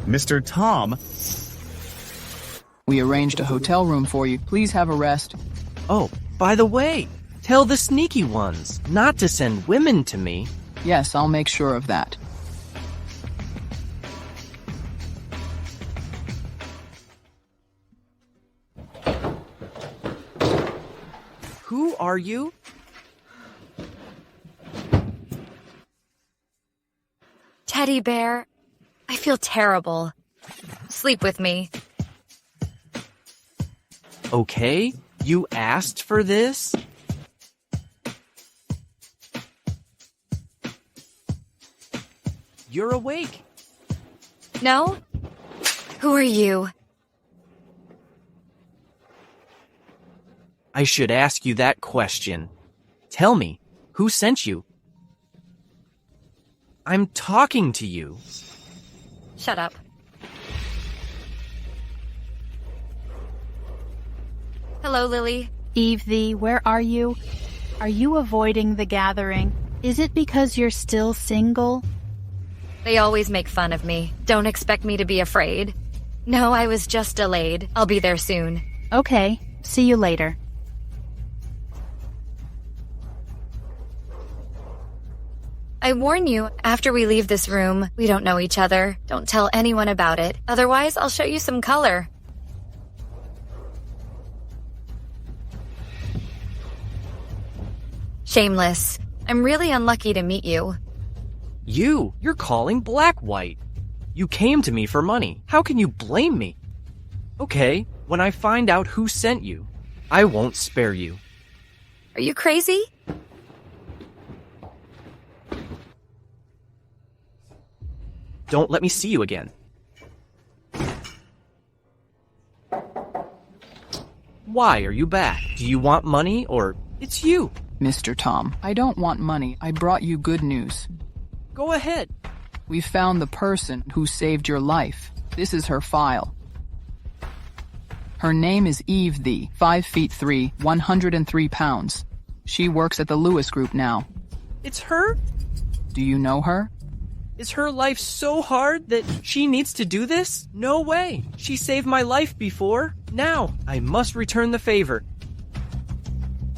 Mr. Tom? We arranged a hotel room for you. Please have a rest. Oh, by the way, tell the sneaky ones not to send women to me. Yes, I'll make sure of that. Who are you? Teddy bear. I feel terrible. Sleep with me. Okay, you asked for this? You're awake. No? Who are you? I should ask you that question. Tell me, who sent you? I'm talking to you. Shut up. Hello, Lily. Eve, where are you? Are you avoiding the gathering? Is it because you're still single? They always make fun of me. Don't expect me to be afraid. No, I was just delayed. I'll be there soon. Okay, see you later. I warn you, after we leave this room, we don't know each other. Don't tell anyone about it. Otherwise, I'll show you some color. Shameless. I'm really unlucky to meet you. You're calling black white. You came to me for money. How can you blame me? Okay, when I find out who sent you, I won't spare you. Are you crazy? Don't let me see you again. Why are you back? Do you want money or it's you? Mr. Tom, I don't want money. I brought you good news. Go ahead. We found the person who saved your life. This is her file. Her name is Eve, 5'3", 103 pounds. She works at the Lewis Group now. It's her? Do you know her? Is her life so hard that she needs to do this? No way. She saved my life before. Now, I must return the favor.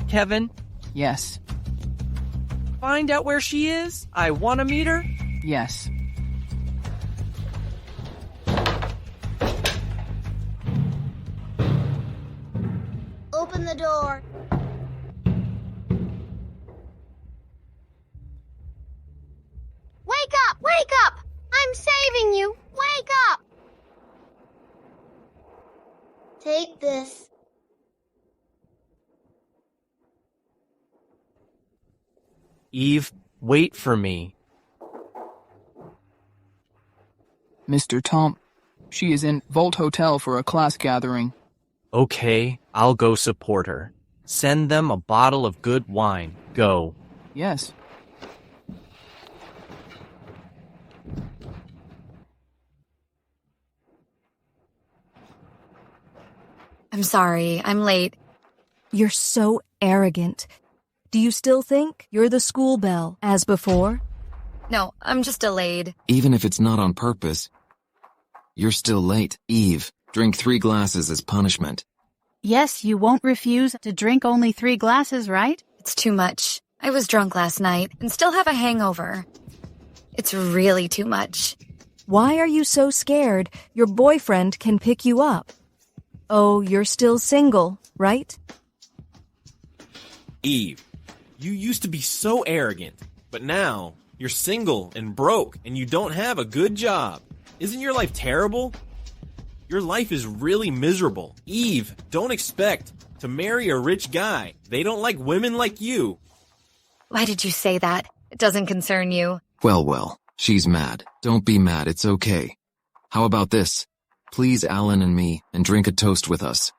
Kevin? Yes. Find out where she is. I want to meet her. Yes. Open the door. Wake up! Wake up! I'm saving you! Wake up! Take this. Eve, wait for me. Mr. Tom, she is in Volt Hotel for a class gathering. Okay, I'll go support her. Send them a bottle of good wine. Go. Yes. I'm sorry, I'm late. You're so arrogant. Do you still think you're the school belle, as before? No, I'm just delayed. Even if it's not on purpose, you're still late. Eve, drink 3 glasses as punishment. Yes, you won't refuse to drink only 3 glasses, right? It's too much. I was drunk last night and still have a hangover. It's really too much. Why are you so scared? Your boyfriend can pick you up. Oh, you're still single, right? Eve, you used to be so arrogant, but now you're single and broke and you don't have a good job. Isn't your life terrible? Your life is really miserable. Eve, don't expect to marry a rich guy. They don't like women like you. Why did you say that? It doesn't concern you. Well, she's mad. Don't be mad, it's okay. How about this? Please Alan and me and drink a toast with us.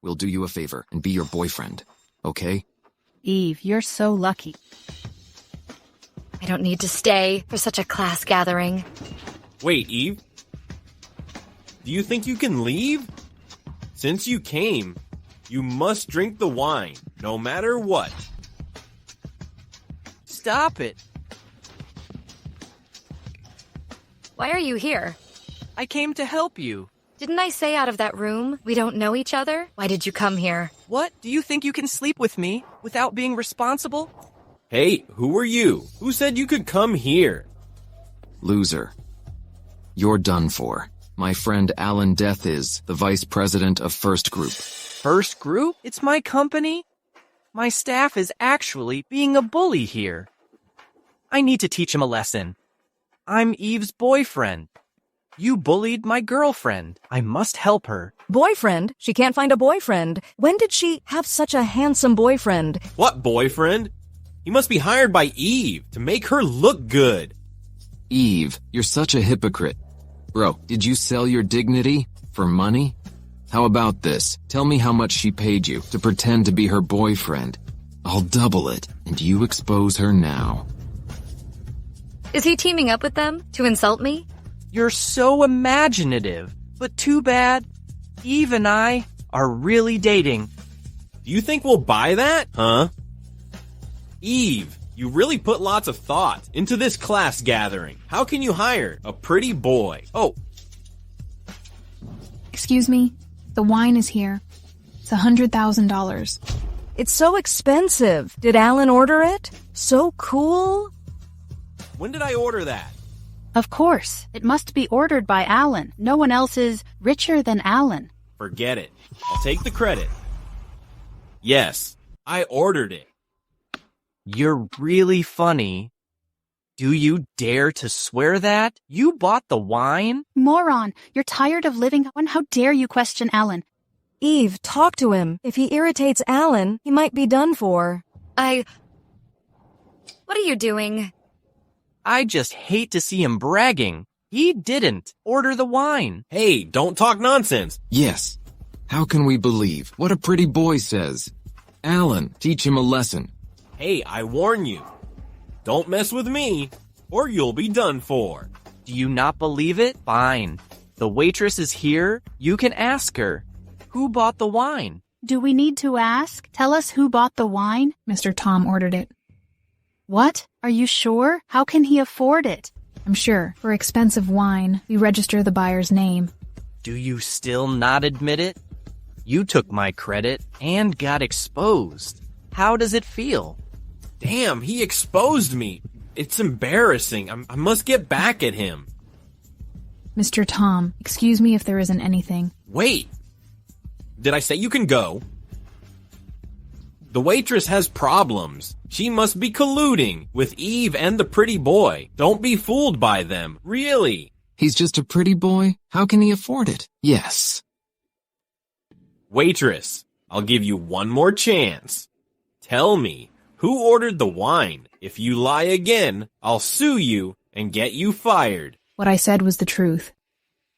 We'll do you a favor and be your boyfriend, okay? Eve, you're so lucky. I don't need to stay for such a class gathering. Wait, Eve. Do you think you can leave? Since you came, you must drink the wine, no matter what. Stop it. Why are you here? I came to help you. Didn't I say out of that room we don't know each other? Why did you come here? What? Do you think you can sleep with me without being responsible? Hey, who are you? Who said you could come here? Loser. You're done for. My friend Alan Death is the vice president of First Group. First Group? It's my company? My staff is actually being a bully here. I need to teach him a lesson. I'm Eve's boyfriend. You bullied my girlfriend. I must help her. Boyfriend? She can't find a boyfriend. When did she have such a handsome boyfriend? What boyfriend? He must be hired by Eve to make her look good. Eve, you're such a hypocrite. Bro, did you sell your dignity for money? How about this? Tell me how much she paid you to pretend to be her boyfriend. I'll double it, and you expose her now. Is he teaming up with them to insult me? You're so imaginative, but too bad. Eve and I are really dating. Do you think we'll buy that, huh? Eve, you really put lots of thought into this class gathering. How can you hire a pretty boy? Oh, Excuse me, the wine is here. It's $100,000. It's so expensive. Did Alan order it? So cool. when did I order that? Of course, it must be ordered by Alan. No one else is richer than Alan. Forget it. I'll take the credit. Yes, I ordered it. You're really funny. Do you dare to swear that? You bought the wine? Moron, you're tired of living on. How dare you question Alan? Eve, talk to him. If he irritates Alan, he might be done for. What are you doing? I just hate to see him bragging. He didn't order the wine. Hey, don't talk nonsense. Yes. How can we believe what a pretty boy says? Alan, teach him a lesson. Hey, I warn you. Don't mess with me, or you'll be done for. Do you not believe it? Fine. The waitress is here. You can ask her. Who bought the wine? Do we need to ask? Tell us who bought the wine. Mr. Tom ordered it. What? Are you sure? How can he afford it? I'm sure. For expensive wine, we register the buyer's name. Do you still not admit it? You took my credit and got exposed. How does it feel? Damn, he exposed me. It's embarrassing. I must get back at him. Mr. Tom, excuse me if there isn't anything. Wait. Did I say you can go? The waitress has problems. She must be colluding with Eve and the pretty boy. Don't be fooled by them. Really. He's just a pretty boy? How can he afford it? Yes. Waitress, I'll give you one more chance. Tell me, who ordered the wine? If you lie again, I'll sue you and get you fired. What I said was the truth.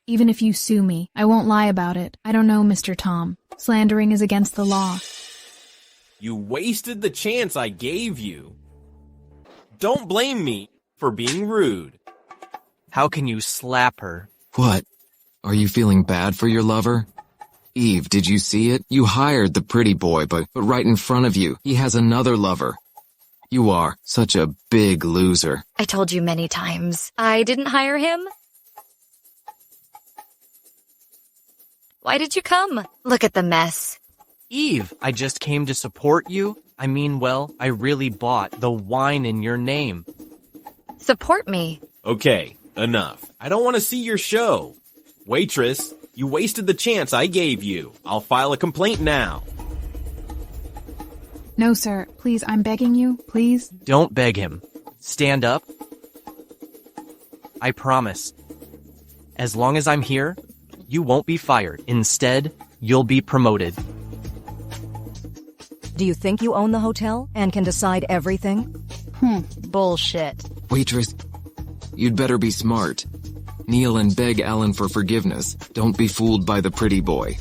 Even if you sue me, I won't lie about it. I don't know, Mr. Tom. Slandering is against the law. You wasted the chance I gave you. Don't blame me for being rude. How can you slap her? What? Are you feeling bad for your lover? Eve, did you see it? You hired the pretty boy, but right in front of you, he has another lover. You are such a big loser. I told you many times. I didn't hire him. Why did you come? Look at the mess. Eve, I just came to support you. I mean, well, I really bought the wine in your name. Support me. Okay, enough. I don't want to see your show. Waitress, you wasted the chance I gave you. I'll file a complaint now. No, sir. Please, I'm begging you. Please. Don't beg him. Stand up. I promise. As long as I'm here, you won't be fired. Instead, you'll be promoted. Do you think you own the hotel and can decide everything? Bullshit. Waitress, you'd better be smart. Kneel and beg Alan for forgiveness. Don't be fooled by the pretty boy.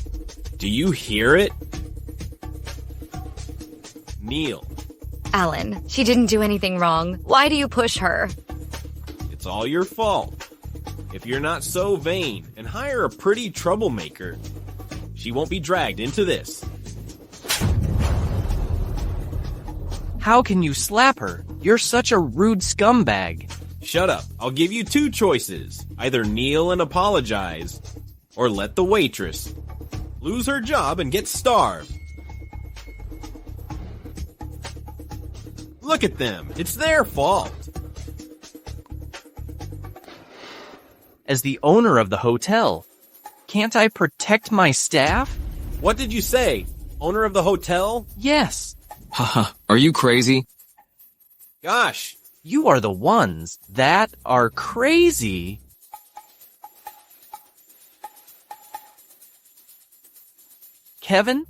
Do you hear it? Kneel. Alan, she didn't do anything wrong. Why do you push her? It's all your fault. If you're not so vain and hire a pretty troublemaker, she won't be dragged into this. How can you slap her? You're such a rude scumbag. Shut up. I'll give you two choices. Either kneel and apologize, or let the waitress lose her job and get starved. Look at them. It's their fault. As the owner of the hotel, can't I protect my staff? What did you say? Owner of the hotel? Yes. Haha, are you crazy? Gosh. You are the ones that are crazy. Kevin,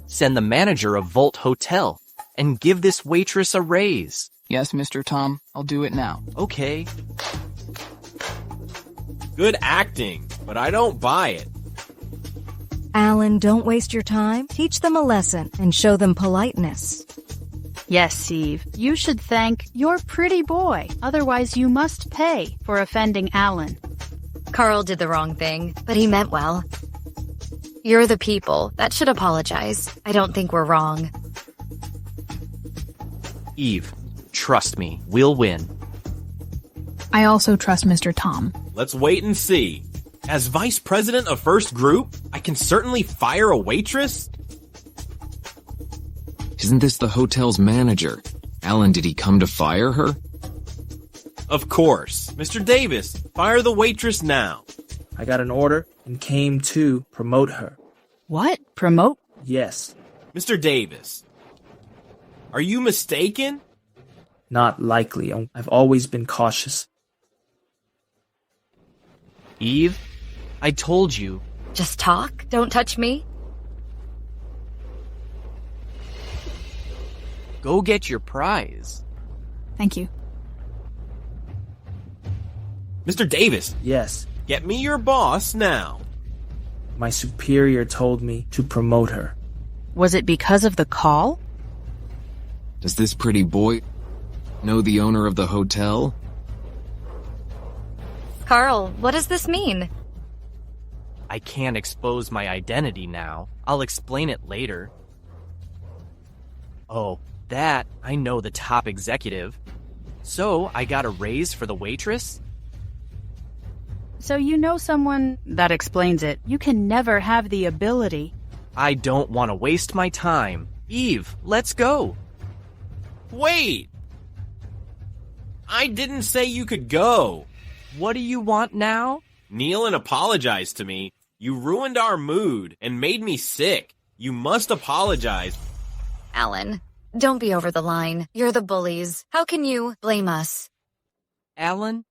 send the manager of Volt Hotel and give this waitress a raise. Yes, Mr. Tom, I'll do it now. Okay. Good acting, but I don't buy it. Alan, don't waste your time. Teach them a lesson and show them politeness. Yes, Eve, you should thank your pretty boy. Otherwise, you must pay for offending Alan. Carl did the wrong thing, but he meant well. You're the people that should apologize. I don't think we're wrong. Eve, trust me, we'll win. I also trust Mr. Tom. Let's wait and see. As vice president of First Group, I can certainly fire a waitress? Isn't this the hotel's manager? Alan, did he come to fire her? Of course. Mr. Davis, fire the waitress now. I got an order and came to promote her. What? Promote? Yes. Mr. Davis, are you mistaken? Not likely. I've always been cautious. Eve, I told you. Just talk. Don't touch me. Go get your prize. Thank you. Mr. Davis, Yes. get me your boss now. My superior told me to promote her. Was it because of the call? Does this pretty boy know the owner of the hotel? Carl, what does this mean? I can't expose my identity now. I'll explain it later. Oh, that, I know the top executive. So, I got a raise for the waitress? So you know someone... That explains it. You can never have the ability. I don't want to waste my time. Eve, let's go. Wait! I didn't say you could go. What do you want now? Kneel and apologize to me. You ruined our mood and made me sick. You must apologize. Alan, don't be over the line. You're the bullies. How can you blame us? Alan,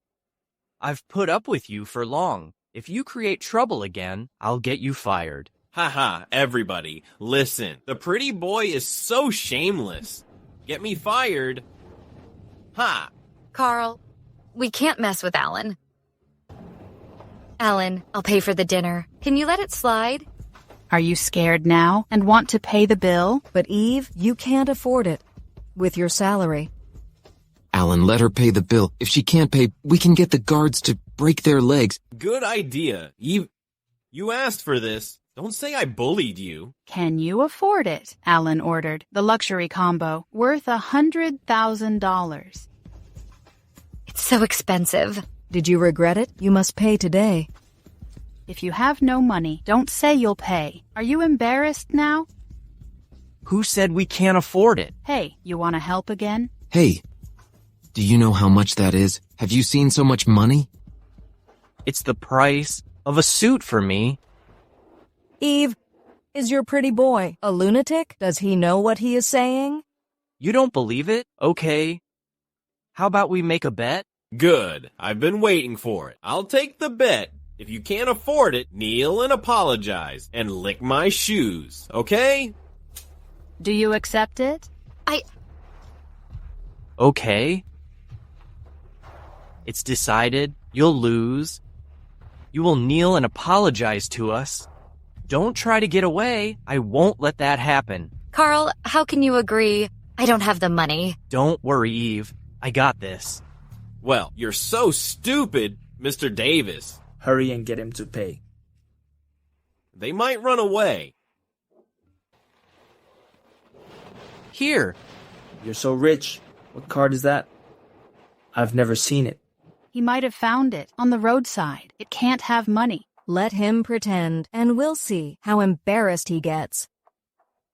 I've put up with you for long. If you create trouble again, I'll get you fired. Haha, everybody, listen. The pretty boy is so shameless. Get me fired. Ha! Carl, we can't mess with Alan. Alan, I'll pay for the dinner. Can you let it slide? Are you scared now and want to pay the bill? But Eve, you can't afford it with your salary. Alan, let her pay the bill. If she can't pay, we can get the guards to break their legs. Good idea. You asked for this. Don't say I bullied you. Can you afford it? Alan ordered. The luxury combo, worth $100,000. It's so expensive. Did you regret it? You must pay today. If you have no money, don't say you'll pay. Are you embarrassed now? Who said we can't afford it? Hey, you want to help again? Hey, do you know how much that is? Have you seen so much money? It's the price of a suit for me. Eve, is your pretty boy a lunatic? Does he know what he is saying? You don't believe it? Okay. How about we make a bet? Good. I've been waiting for it. I'll take the bet. If you can't afford it, kneel and apologize and lick my shoes, okay? Do you accept it? Okay. It's decided. You'll lose. You will kneel and apologize to us. Don't try to get away. I won't let that happen. Carl, how can you agree? I don't have the money. Don't worry, Eve. I got this. Well, you're so stupid, Mr. Davis. Hurry and get him to pay. They might run away. Here. You're so rich. What card is that? I've never seen it. He might have found it on the roadside. It can't have money. Let him pretend, and we'll see how embarrassed he gets.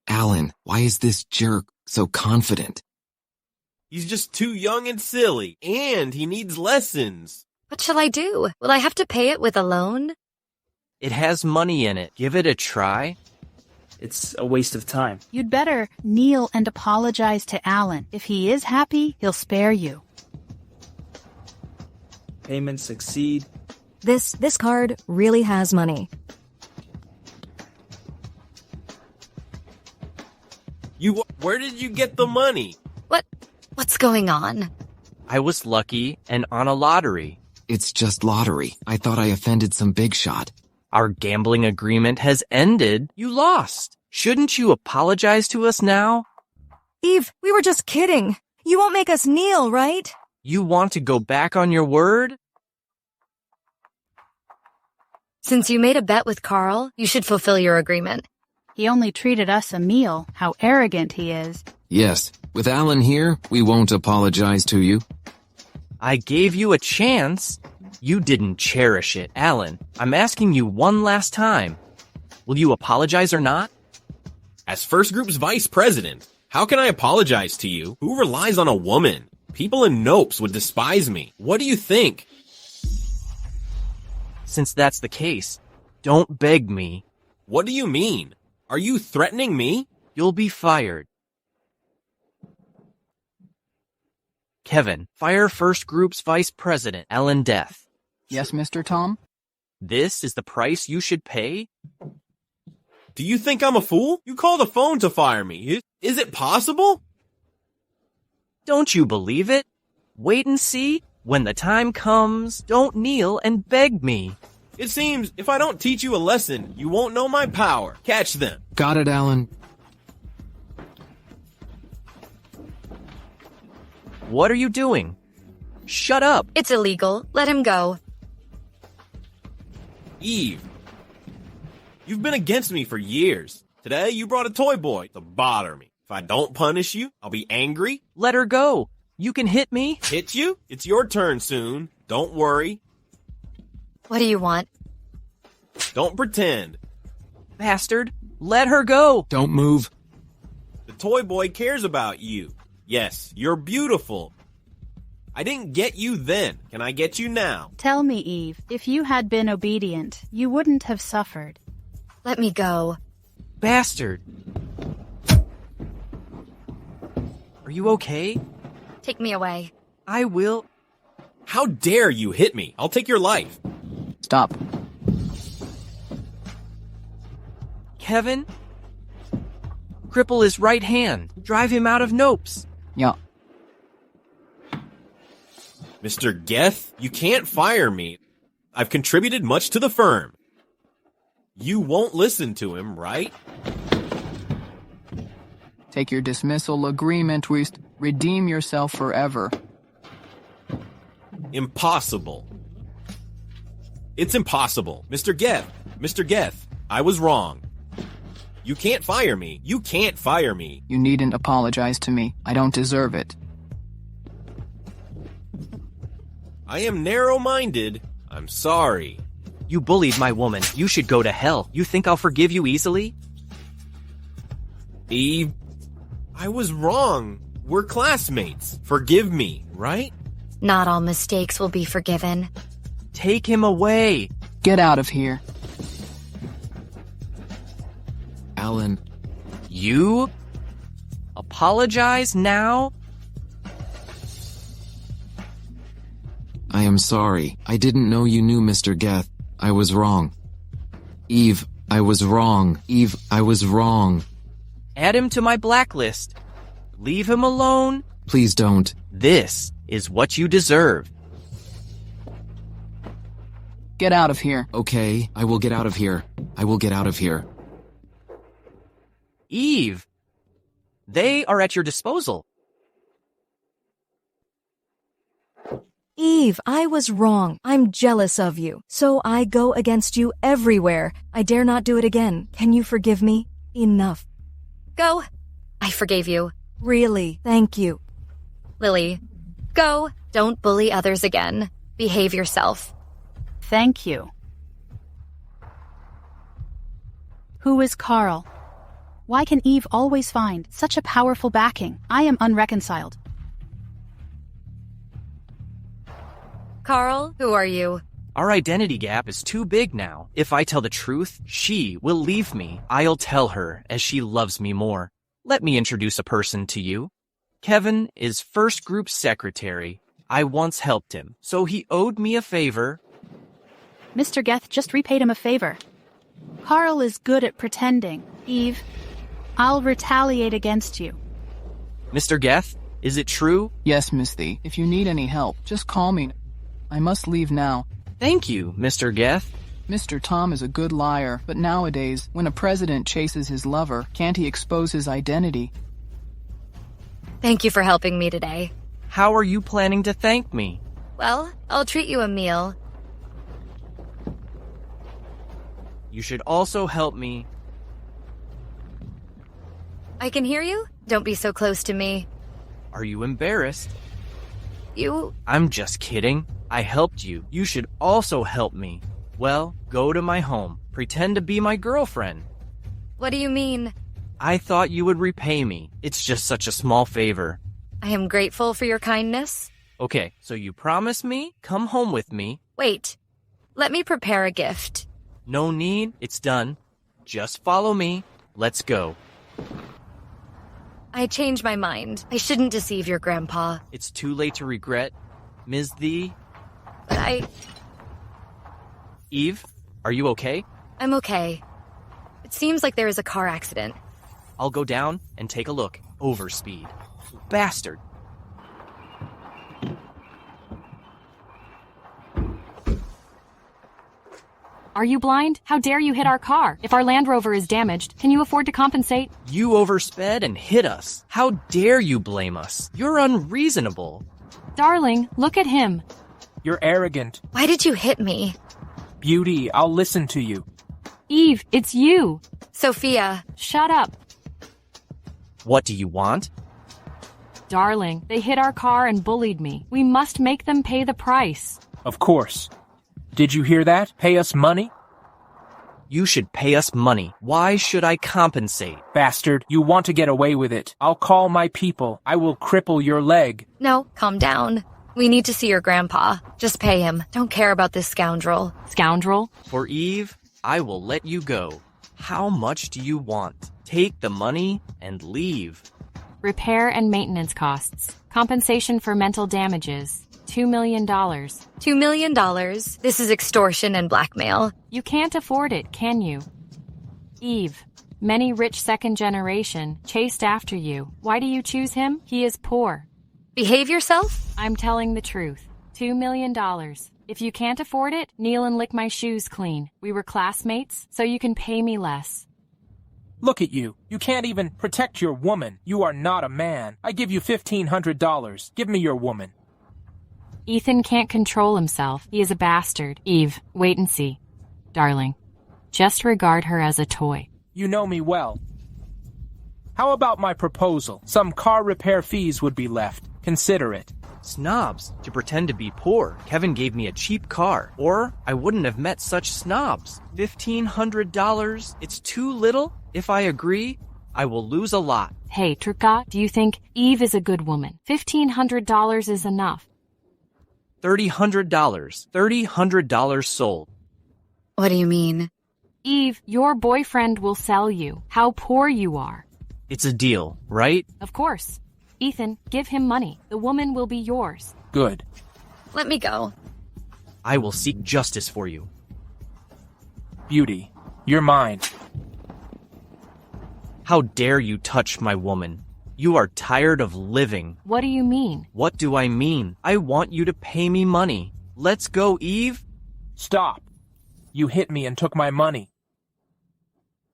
Alan, why is this jerk so confident? He's just too young and silly, and he needs lessons. What shall I do? Will I have to pay it with a loan? It has money in it. Give it a try. It's a waste of time. You'd better kneel and apologize to Alan. If he is happy, he'll spare you. Payments succeed. This card really has money. Where did you get the money? What's going on? I was lucky and on a lottery. It's just lottery. I thought I offended some big shot. Our gambling agreement has ended. You lost. Shouldn't you apologize to us now? Eve, we were just kidding. You won't make us kneel, right? You want to go back on your word? Since you made a bet with Carl, you should fulfill your agreement. He only treated us a meal. How arrogant he is. Yes, with Alan here, we won't apologize to you. I gave you a chance. You didn't cherish it, Alan. I'm asking you one last time. Will you apologize or not? As First Group's vice president, how can I apologize to you? Who relies on a woman? People in Nopes would despise me. What do you think? Since that's the case, don't beg me. What do you mean? Are you threatening me? You'll be fired. Kevin, fire First Group's vice president, Alan Death. Yes, Mr. Tom? This is the price you should pay? Do you think I'm a fool? You called a phone to fire me. Is it possible? Don't you believe it? Wait and see. When the time comes, don't kneel and beg me. It seems if I don't teach you a lesson, you won't know my power. Catch them. Got it, Alan. What are you doing? Shut up. It's illegal. Let him go. Eve, you've been against me for years. Today you brought a toy boy to bother me. If I don't punish you, I'll be angry. Let her go. You can hit me. Hit you? It's your turn soon. Don't worry. What do you want? Don't pretend. Bastard. Let her go. Don't move. The toy boy cares about you. Yes, you're beautiful. I didn't get you then. Can I get you now? Tell me, Eve, if you had been obedient, you wouldn't have suffered. Let me go. Bastard. Are you okay? Take me away. I will. How dare you hit me? I'll take your life. Stop. Kevin? Cripple his right hand. Drive him out of Nopes. Yeah. Mr. Geth, you can't fire me. I've contributed much to the firm. You won't listen to him, right? Take your dismissal agreement, redeem yourself forever. Impossible. It's impossible. Mr. Geth, I was wrong. You can't fire me. You can't fire me. You needn't apologize to me. I don't deserve it. I am narrow-minded. I'm sorry. You bullied my woman. You should go to hell. You think I'll forgive you easily? Eve, I was wrong. We're classmates. Forgive me, right? Not all mistakes will be forgiven. Take him away. Get out of here. Alan. You? Apologize now? I am sorry. I didn't know you knew Mr. Geth. I was wrong. Eve, I was wrong. Eve, I was wrong. Add him to my blacklist. Leave him alone. Please don't. This is what you deserve. Get out of here. Okay, I will get out of here. I will get out of here. Eve, they are at your disposal. Eve, I was wrong. I'm jealous of you. So I go against you everywhere. I dare not do it again. Can you forgive me? Enough. Go. I forgave you. Really, thank you. Lily, go. Don't bully others again. Behave yourself. Thank you. Who is Carl? Why can Eve always find such a powerful backing? I am unreconciled. Carl, who are you? Our identity gap is too big now. If I tell the truth, she will leave me. I'll tell her as she loves me more. Let me introduce a person to you. Kevin is first group secretary. I once helped him, so he owed me a favor. Mr. Geth just repaid him a favor. Carl is good at pretending. Eve, I'll retaliate against you. Mr. Geth, is it true? Yes, Miss Thee. If you need any help, just call me. I must leave now. Thank you, Mr. Geth. Mr. Tom is a good liar, but nowadays, when a president chases his lover, can't he expose his identity? Thank you for helping me today. How are you planning to thank me? Well, I'll treat you a meal. You should also help me. I can hear you? Don't be so close to me. Are you embarrassed? You... I'm just kidding. I helped you. You should also help me. Well, go to my home. Pretend to be my girlfriend. What do you mean? I thought you would repay me. It's just such a small favor. I am grateful for your kindness. Okay, so you promise me? Come home with me. Wait. Let me prepare a gift. No need. It's done. Just follow me. Let's go. I changed my mind. I shouldn't deceive your grandpa. It's too late to regret. Ms. Thee. But Eve, are you okay? I'm okay. It seems like there is a car accident. I'll go down and take a look. Overspeed. Bastard. Are you blind? How dare you hit our car? If our Land Rover is damaged, can you afford to compensate? You oversped and hit us. How dare you blame us? You're unreasonable. Darling, look at him. You're arrogant. Why did you hit me? Beauty, I'll listen to you. Eve, it's you. Sophia. Shut up. What do you want? Darling, they hit our car and bullied me. We must make them pay the price. Of course. Did you hear that? Pay us money? You should pay us money. Why should I compensate? Bastard, you want to get away with it. I'll call my people. I will cripple your leg. No, calm down. We need to see your grandpa. Just pay him. Don't care about this scoundrel. Scoundrel? For Eve, I will let you go. How much do you want? Take the money and leave. Repair and maintenance costs. Compensation for mental damages. $2 million. $2 million? This is extortion and blackmail. You can't afford it, can you? Eve, many rich second generation chased after you. Why do you choose him? He is poor. Behave yourself? I'm telling the truth. $2 million. If you can't afford it, kneel and lick my shoes clean. We were classmates, so you can pay me less. Look at you. You can't even protect your woman. You are not a man. I give you $1,500. Give me your woman. Ethan can't control himself. He is a bastard. Eve, wait and see. Darling, just regard her as a toy. You know me well. How about my proposal? Some car repair fees would be left. Consider it. Snobs. To pretend to be poor. Kevin gave me a cheap car. Or I wouldn't have met such snobs. $1,500? It's too little? If I agree, I will lose a lot. Hey, Turka, do you think Eve is a good woman? $1,500 is enough. $300. $300 sold. What do you mean? Eve, your boyfriend will sell you. How poor you are. It's a deal, right? Of course. Ethan, give him money. The woman will be yours. Good. Let me go. I will seek justice for you. Beauty, you're mine. How dare you touch my woman? You are tired of living. What do you mean? What do I mean? I want you to pay me money. Let's go, Eve. Stop. You hit me and took my money.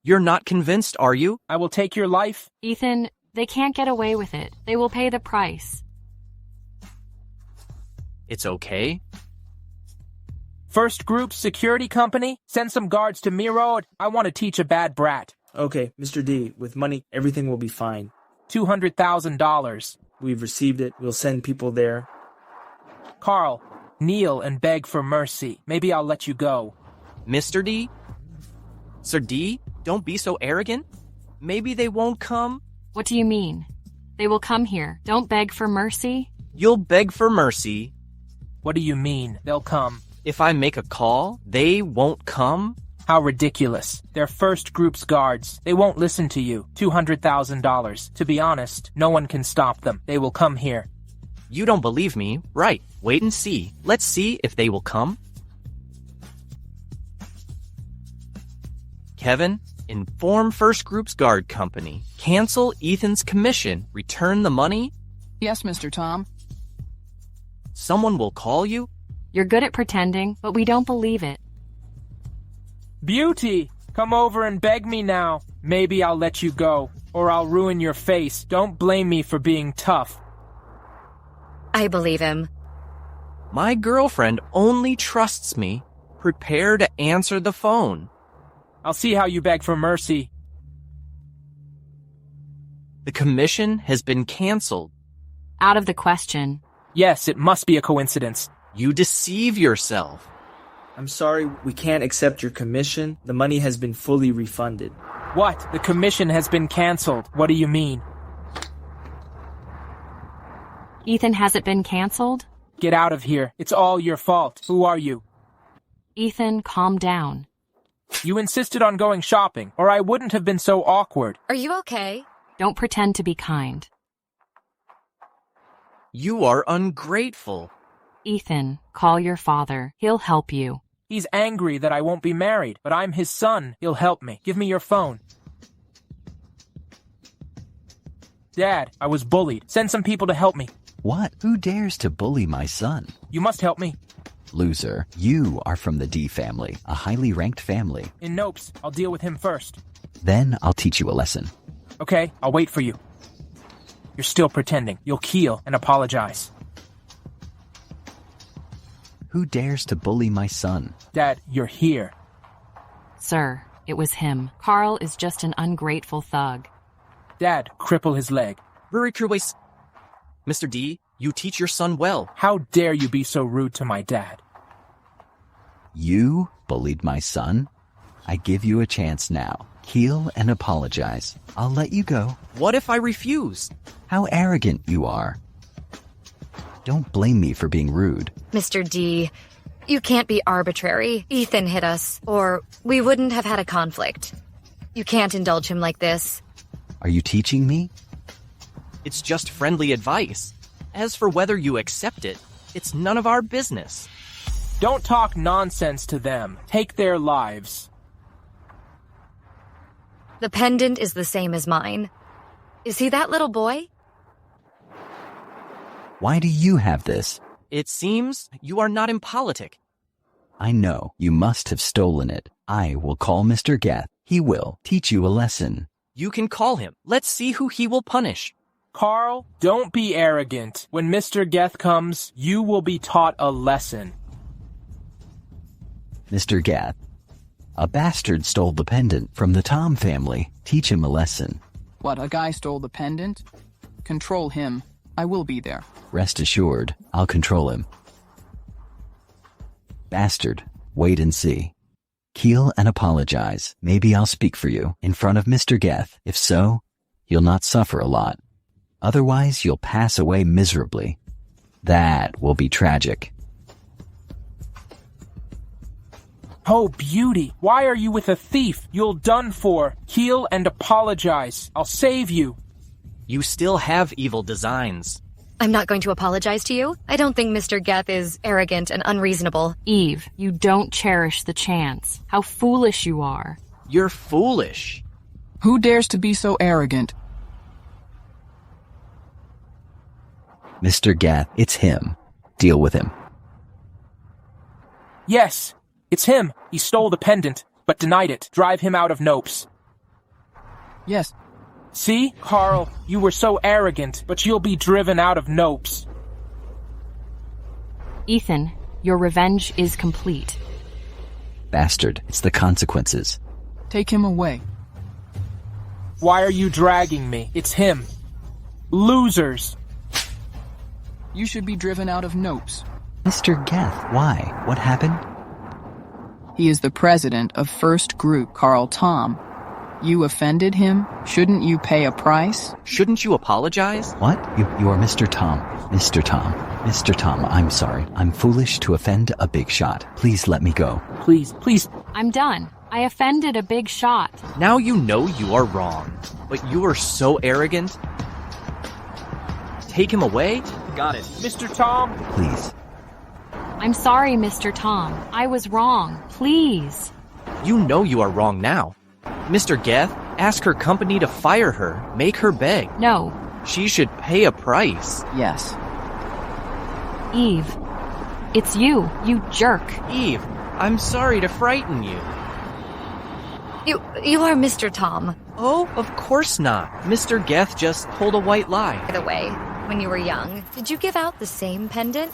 You're not convinced, are you? I will take your life. Ethan, they can't get away with it. They will pay the price. It's okay. First group security company, send some guards to Mirod. I want to teach a bad brat. Okay, Mr. D, with money, everything will be fine. $200,000. We've received it. We'll send people there. Carl, Kneel and beg for mercy. Maybe I'll let you go. Mr. D? Sir D, don't be so arrogant. Maybe they won't come. What do you mean? They will come here. Don't beg for mercy. You'll beg for mercy. What do you mean, they'll come? If I make a call, they won't come? How ridiculous. They're first group's guards. They won't listen to you. $200,000. To be honest, no one can stop them. They will come here. You don't believe me? Right. Wait and see. Let's see if they will come. Kevin, inform first group's guard company. Cancel Ethan's commission. Return the money. Yes, Mr. Tom. Someone will call you. You're good at pretending, but we don't believe it. Beauty! Come over and beg me now. Maybe I'll let you go, or I'll ruin your face. Don't blame me for being tough. I believe him. My girlfriend only trusts me. Prepare to answer the phone. I'll see how you beg for mercy. The commission has been canceled. Out of the question. Yes, it must be a coincidence. You deceive yourself. I'm sorry, we can't accept your commission. The money has been fully refunded. What? The commission has been canceled. What do you mean? Ethan, has it been canceled? Get out of here. It's all your fault. Who are you? Ethan, calm down. You insisted on going shopping, or I wouldn't have been so awkward. Are you okay? Don't pretend to be kind. You are ungrateful. Ethan, call your father. He'll help you. He's angry that I won't be married, but I'm his son. He'll help me. Give me your phone. Dad, I was bullied. Send some people to help me. What? Who dares to bully my son? You must help me. Loser, you are from the D family, a highly ranked family. In Nopes, I'll deal with him first. Then I'll teach you a lesson. Okay, I'll wait for you. You're still pretending. You'll keel and apologize. Who dares to bully my son? Dad, you're here. Sir, it was him. Carl is just an ungrateful thug. Dad, cripple his leg. Mr. D, you teach your son well. How dare you be so rude to my dad? You bullied my son? I give you a chance now. Heel and apologize. I'll let you go. What if I refuse? How arrogant you are. Don't blame me for being rude. Mr. D, you can't be arbitrary. Ethan hit us, or we wouldn't have had a conflict. You can't indulge him like this. Are you teaching me? It's just friendly advice. As for whether you accept it, it's none of our business. Don't talk nonsense to them. Take their lives. The pendant is the same as mine. Is he that little boy? Why do you have this? It seems you are not impolitic. I know. You must have stolen it. I will call Mr. Geth. He will teach you a lesson. You can call him. Let's see who he will punish. Carl, don't be arrogant. When Mr. Geth comes, you will be taught a lesson. Mr. Geth, a bastard stole the pendant from the Tom family. Teach him a lesson. What, a guy stole the pendant? Control him. I will be there. Rest assured, I'll control him. Bastard, wait and see. Keel and apologize. Maybe I'll speak for you in front of Mr. Geth. If so, you'll not suffer a lot. Otherwise, you'll pass away miserably. That will be tragic. Oh, beauty, why are you with a thief? You'll done for. Keel and apologize. I'll save you. You still have evil designs. I'm not going to apologize to you. I don't think Mr. Geth is arrogant and unreasonable. Eve, you don't cherish the chance. How foolish you are. You're foolish. Who dares to be so arrogant? Mr. Geth, it's him. Deal with him. Yes, it's him. He stole the pendant, but denied it. Drive him out of Nopes. Yes. See, Carl, you were so arrogant, but you'll be driven out of Nopes. Ethan, your revenge is complete. Bastard, it's the consequences. Take him away. Why are you dragging me? It's him. Losers. You should be driven out of Nopes. Mr. Geth, why? What happened? He is the president of First Group, Carl Tom. You offended him? Shouldn't you pay a price? Shouldn't you apologize? What? You are Mr. Tom. Mr. Tom. Mr. Tom, I'm sorry. I'm foolish to offend a big shot. Please let me go. Please. I'm done. I offended a big shot. Now you know you are wrong, but you are so arrogant. Take him away? Got it. Mr. Tom! Please. I'm sorry, Mr. Tom. I was wrong. Please. You know you are wrong now. Mr. Geth, ask her company to fire her. Make her beg. No. She should pay a price. Yes. Eve. It's you jerk. Eve, I'm sorry to frighten you. You are Mr. Tom. Oh, of course not. Mr. Geth just told a white lie. By the way, when you were young, did you give out the same pendant?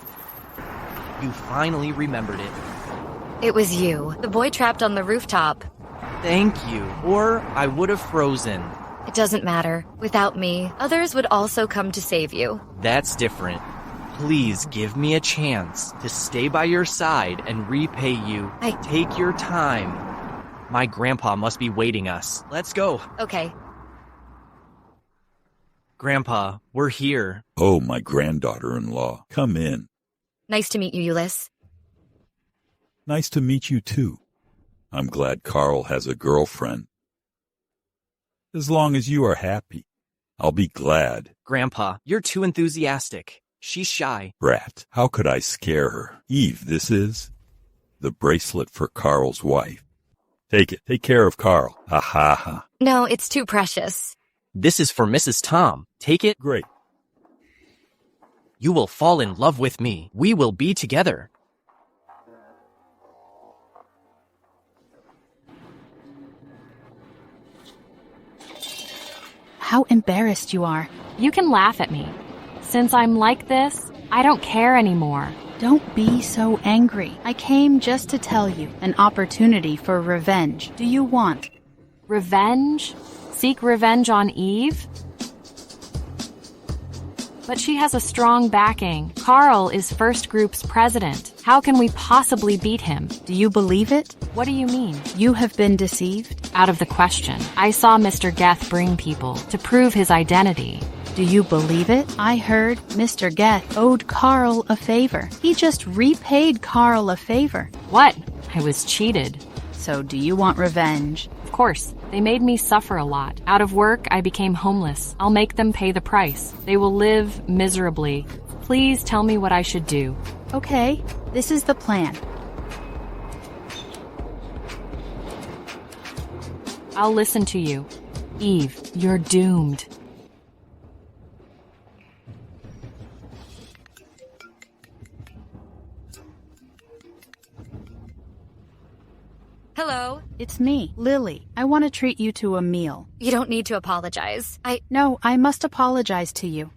You finally remembered it. It was you, the boy trapped on the rooftop. Thank you, or I would have frozen. It doesn't matter. Without me, others would also come to save you. That's different. Please give me a chance to stay by your side and repay you. Take your time. My grandpa must be waiting us. Let's go. Okay. Grandpa, we're here. Oh, my granddaughter-in-law. Come in. Nice to meet you, Ulysses. Nice to meet you, too. I'm glad Carl has a girlfriend. As long as you are happy, I'll be glad. Grandpa, you're too enthusiastic. She's shy. Brat, how could I scare her? Eve, this is the bracelet for Carl's wife. Take it. Take care of Carl. Ha ha ha. No, it's too precious. This is for Mrs. Tom. Take it. Great. You will fall in love with me. We will be together. How embarrassed you are. You can laugh at me. Since I'm like this, I don't care anymore. Don't be so angry. I came just to tell you an opportunity for revenge. Do you want? Revenge? Seek revenge on Eve? But she has a strong backing. Carl is First Group's president. How can we possibly beat him? Do you believe it? What do you mean? You have been deceived? Out of the question. I saw Mr. Geth bring people to prove his identity. Do you believe it? I heard Mr. Geth owed Carl a favor. He just repaid Carl a favor. What? I was cheated. So do you want revenge? Of course. They made me suffer a lot. Out of work, I became homeless. I'll make them pay the price. They will live miserably. Please tell me what I should do. Okay, this is the plan. I'll listen to you. Eve, you're doomed. Hello. It's me, Lily. I want to treat you to a meal. You don't need to apologize. No, I must apologize to you.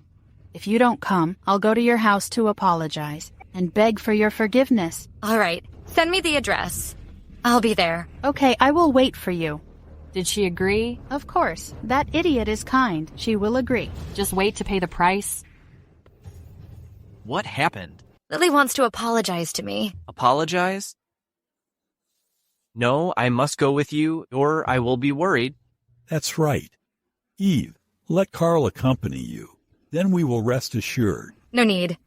If you don't come, I'll go to your house to apologize and beg for your forgiveness. All right. Send me the address. I'll be there. Okay, I will wait for you. Did she agree? Of course. That idiot is kind. She will agree. Just wait to pay the price. What happened? Lily wants to apologize to me. Apologize? No, I must go with you, or I will be worried. That's right. Eve, let Carl accompany you. Then we will rest assured. No need.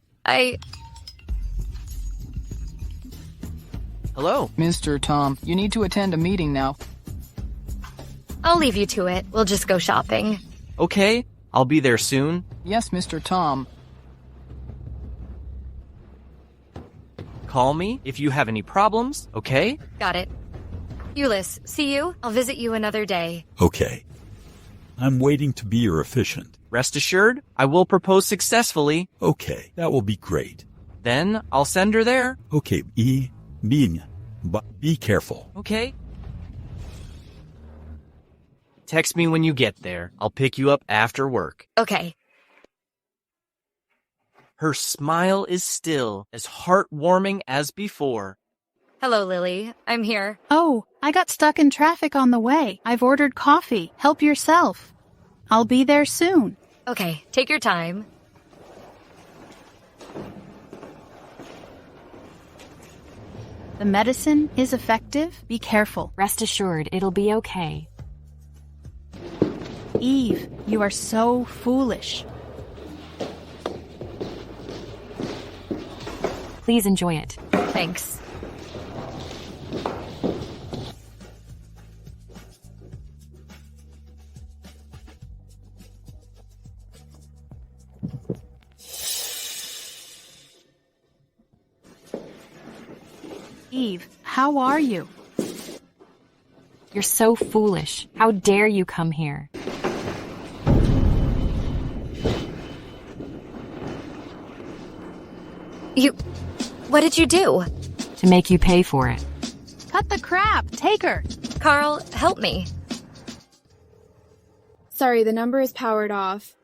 Hello. Mr. Tom, you need to attend a meeting now. I'll leave you to it. We'll just go shopping. Okay, I'll be there soon. Yes, Mr. Tom. Call me if you have any problems, okay? Got it. Ulysses, see you? I'll visit you another day. Okay. I'm waiting to be your officiant. Rest assured, I will propose successfully. Okay, that will be great. Then I'll send her there. Okay, but be careful. Okay. Text me when you get there. I'll pick you up after work. Okay. Her smile is still as heartwarming as before. Hello, Lily. I'm here. Oh, I got stuck in traffic on the way. I've ordered coffee. Help yourself. I'll be there soon. Okay, take your time. The medicine is effective. Be careful. Rest assured, it'll be okay. Eve, you are so foolish. Please enjoy it. Thanks. Eve, how are you? You're so foolish. How dare you come here? What did you do? To make you pay for it. Cut the crap! Take her! Carl, help me. Sorry, the number is powered off.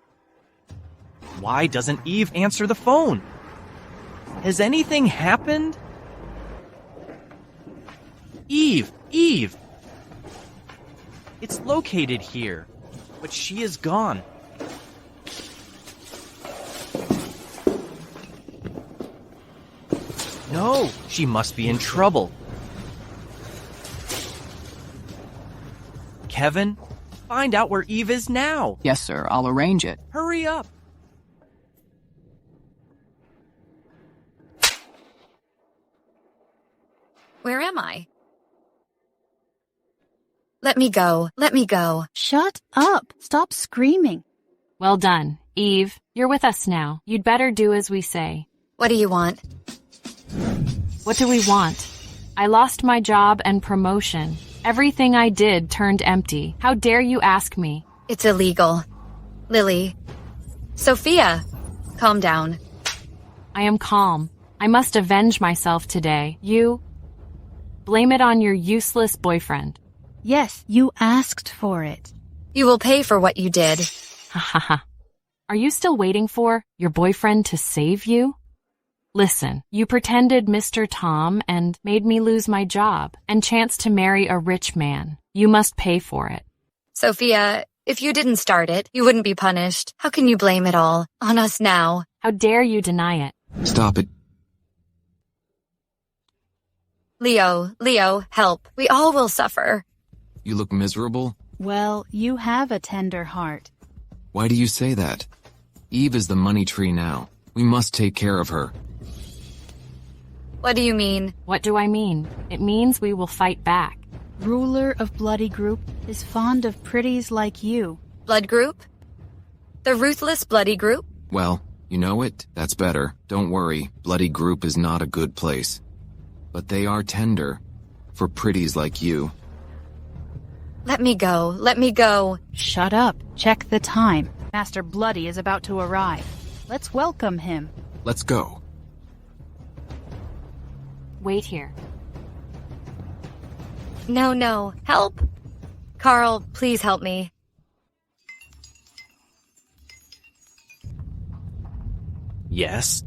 Why doesn't Eve answer the phone? Has anything happened? Eve! Eve! It's located here, but she is gone. No, she must be in trouble. Kevin, find out where Eve is now. Yes, sir. I'll arrange it. Hurry up. Where am I? Let me go. Let me go. Shut up! Stop screaming. Well done. Eve, you're with us now. You'd better do as we say. What do you want? What do we want? I lost my job and promotion. Everything I did turned empty. How dare you ask me? It's illegal. Lily. Sophia, calm down. I am calm. I must avenge myself today. You? Blame it on your useless boyfriend. Yes, you asked for it. You will pay for what you did. Ha ha ha. Are you still waiting for your boyfriend to save you? Listen, you pretended Mr. Tom and made me lose my job and chance to marry a rich man. You must pay for it. Sophia, if you didn't start it, you wouldn't be punished. How can you blame it all on us now? How dare you deny it? Stop it. Leo, help. We all will suffer. You look miserable? Well, you have a tender heart. Why do you say that? Eve is the money tree now. We must take care of her. What do you mean? What do I mean? It means we will fight back. Ruler of Bloody Group is fond of pretties like you. Blood Group? The ruthless Bloody Group? Well, you know it? That's better. Don't worry, Bloody Group is not a good place. But they are tender for pretties like you. Let me go. Let me go. Shut up. Check the time. Master Bloody is about to arrive. Let's welcome him. Let's go. Wait here. No. Help! Carl, please help me. Yes.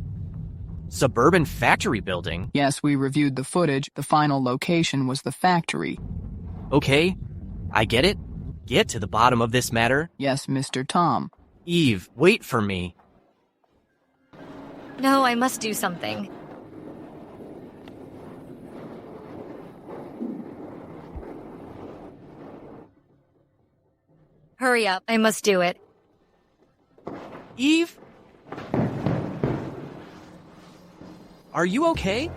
Suburban factory building? Yes, we reviewed the footage. The final location was the factory. Okay, I get it. Get to the bottom of this matter. Yes, Mr. Tom. Eve, wait for me. No, I must do something. Hurry up, I must do it. Eve? Are you okay?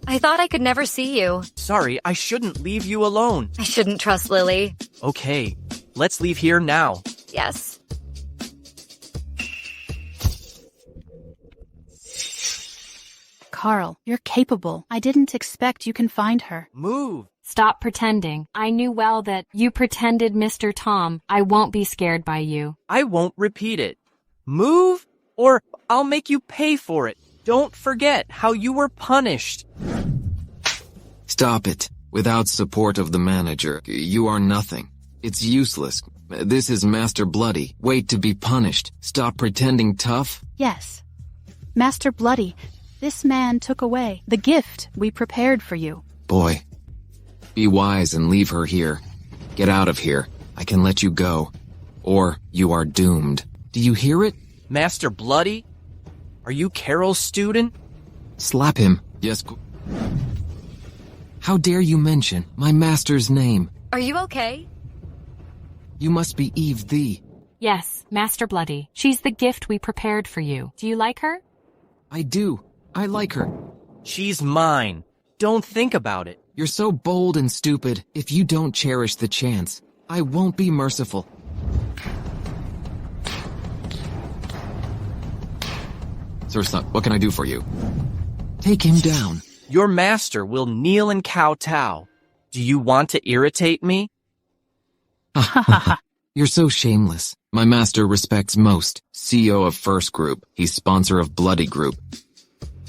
I thought I could never see you. Sorry, I shouldn't leave you alone. I shouldn't trust Lily. Okay, let's leave here now. Yes. Carl, you're capable. I didn't expect you can find her. Move. Stop pretending. I knew well that you pretended Mr. Tom. I won't be scared by you. I won't repeat it. Move, or I'll make you pay for it. Don't forget how you were punished. Stop it. Without support of the manager, you are nothing. It's useless. This is Master Bloody. Wait to be punished. Stop pretending tough. Yes. Master Bloody, this man took away the gift we prepared for you. Boy, be wise and leave her here. Get out of here. I can let you go. Or you are doomed. Do you hear it? Master Bloody? Are you Carol's student? Slap him. Yes. How dare you mention my master's name? Are you okay? You must be Eve the. Yes, Master Bloody. She's the gift we prepared for you. Do you like her? I do. I like her. She's mine. Don't think about it. You're so bold and stupid. If you don't cherish the chance, I won't be merciful. Sir, son, what can I do for you? Take him down. Your master will kneel and kowtow. Do you want to irritate me? You're so shameless. My master respects most. CEO of First Group. He's sponsor of Bloody Group.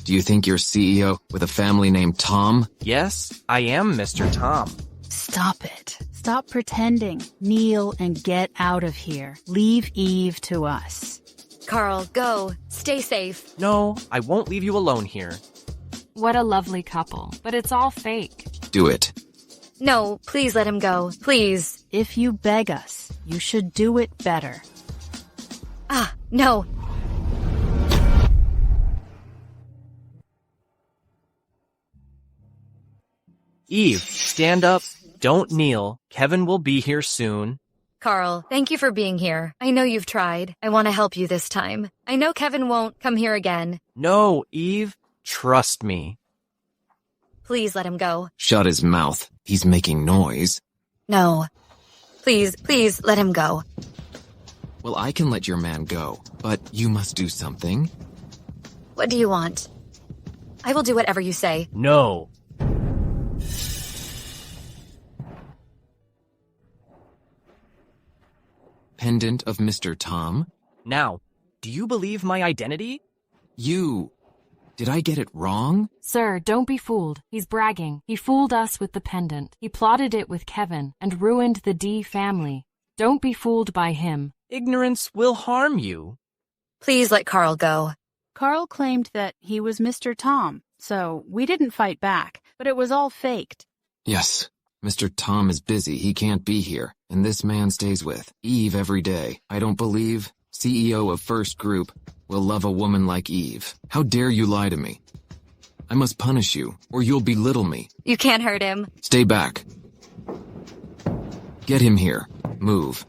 Do you think you're CEO with a family named Tom? Yes, I am Mr. Tom. Stop it. Stop pretending. Kneel and get out of here. Leave Eve to us. Carl, go. Stay safe. No, I won't leave you alone here. What a lovely couple. But it's all fake. Do it. No, please let him go. Please. If you beg us, you should do it better. No. Eve, stand up. Don't kneel. Kevin will be here soon. Carl, thank you for being here. I know you've tried. I want to help you this time. I know Kevin won't come here again. No, Eve. Trust me. Please let him go. Shut his mouth. He's making noise. No. Please let him go. Well, I can let your man go, but you must do something. What do you want? I will do whatever you say. No. Pendant of Mr. Tom? Now, do you believe my identity? You. Did I get it wrong? Sir, don't be fooled. He's bragging. He fooled us with the pendant. He plotted it with Kevin and ruined the D family. Don't be fooled by him. Ignorance will harm you. Please let Carl go. Carl claimed that he was Mr. Tom, so we didn't fight back, but it was all faked. Yes. Mr. Tom is busy. He can't be here. And this man stays with Eve every day. I don't believe CEO of First Group will love a woman like Eve. How dare you lie to me? I must punish you, or you'll belittle me. You can't hurt him. Stay back. Get him here. Move.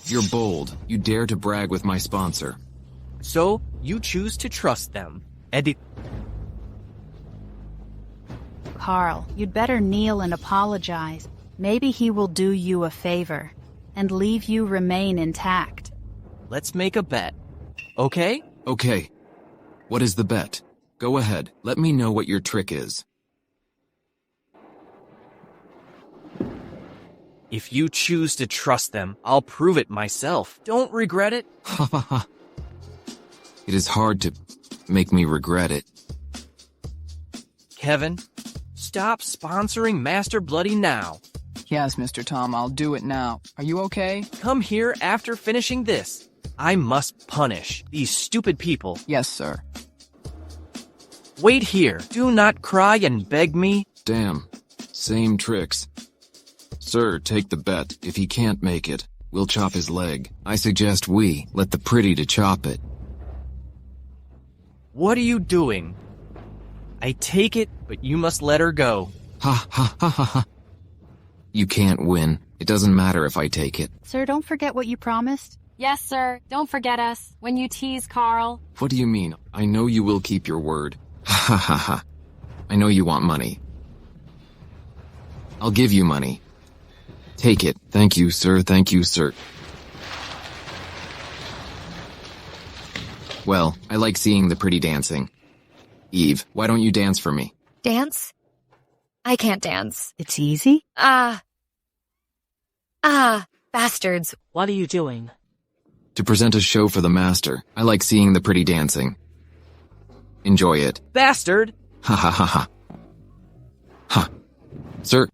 You're bold. You dare to brag with my sponsor. So, you choose to trust them. Carl, you'd better kneel and apologize. Maybe he will do you a favor and leave you remain intact. Let's make a bet. Okay? Okay. What is the bet? Go ahead. Let me know what your trick is. If you choose to trust them, I'll prove it myself. Don't regret it. Ha ha ha. It is hard to make me regret it. Kevin, stop sponsoring Master Bloody now. Yes, Mr. Tom, I'll do it now. Are you okay? Come here after finishing this. I must punish these stupid people. Yes, sir. Wait here. Do not cry and beg me. Damn. Same tricks. Sir, take the bet. If he can't make it, we'll chop his leg. I suggest we let the pretty to chop it. What are you doing? I take it, but you must let her go. Ha ha ha ha ha. You can't win. It doesn't matter if I take it. Sir, don't forget what you promised. Yes, sir. Don't forget us when you tease Carl. What do you mean? I know you will keep your word. Ha ha ha ha. I know you want money. I'll give you money. Take it. Thank you, sir. Thank you, sir. Well, I like seeing the pretty dancing. Eve, why don't you dance for me? Dance? I can't dance. It's easy? Bastards. What are you doing? To present a show for the master, I like seeing the pretty dancing. Enjoy it. Bastard! Ha ha ha ha. Ha. Sir.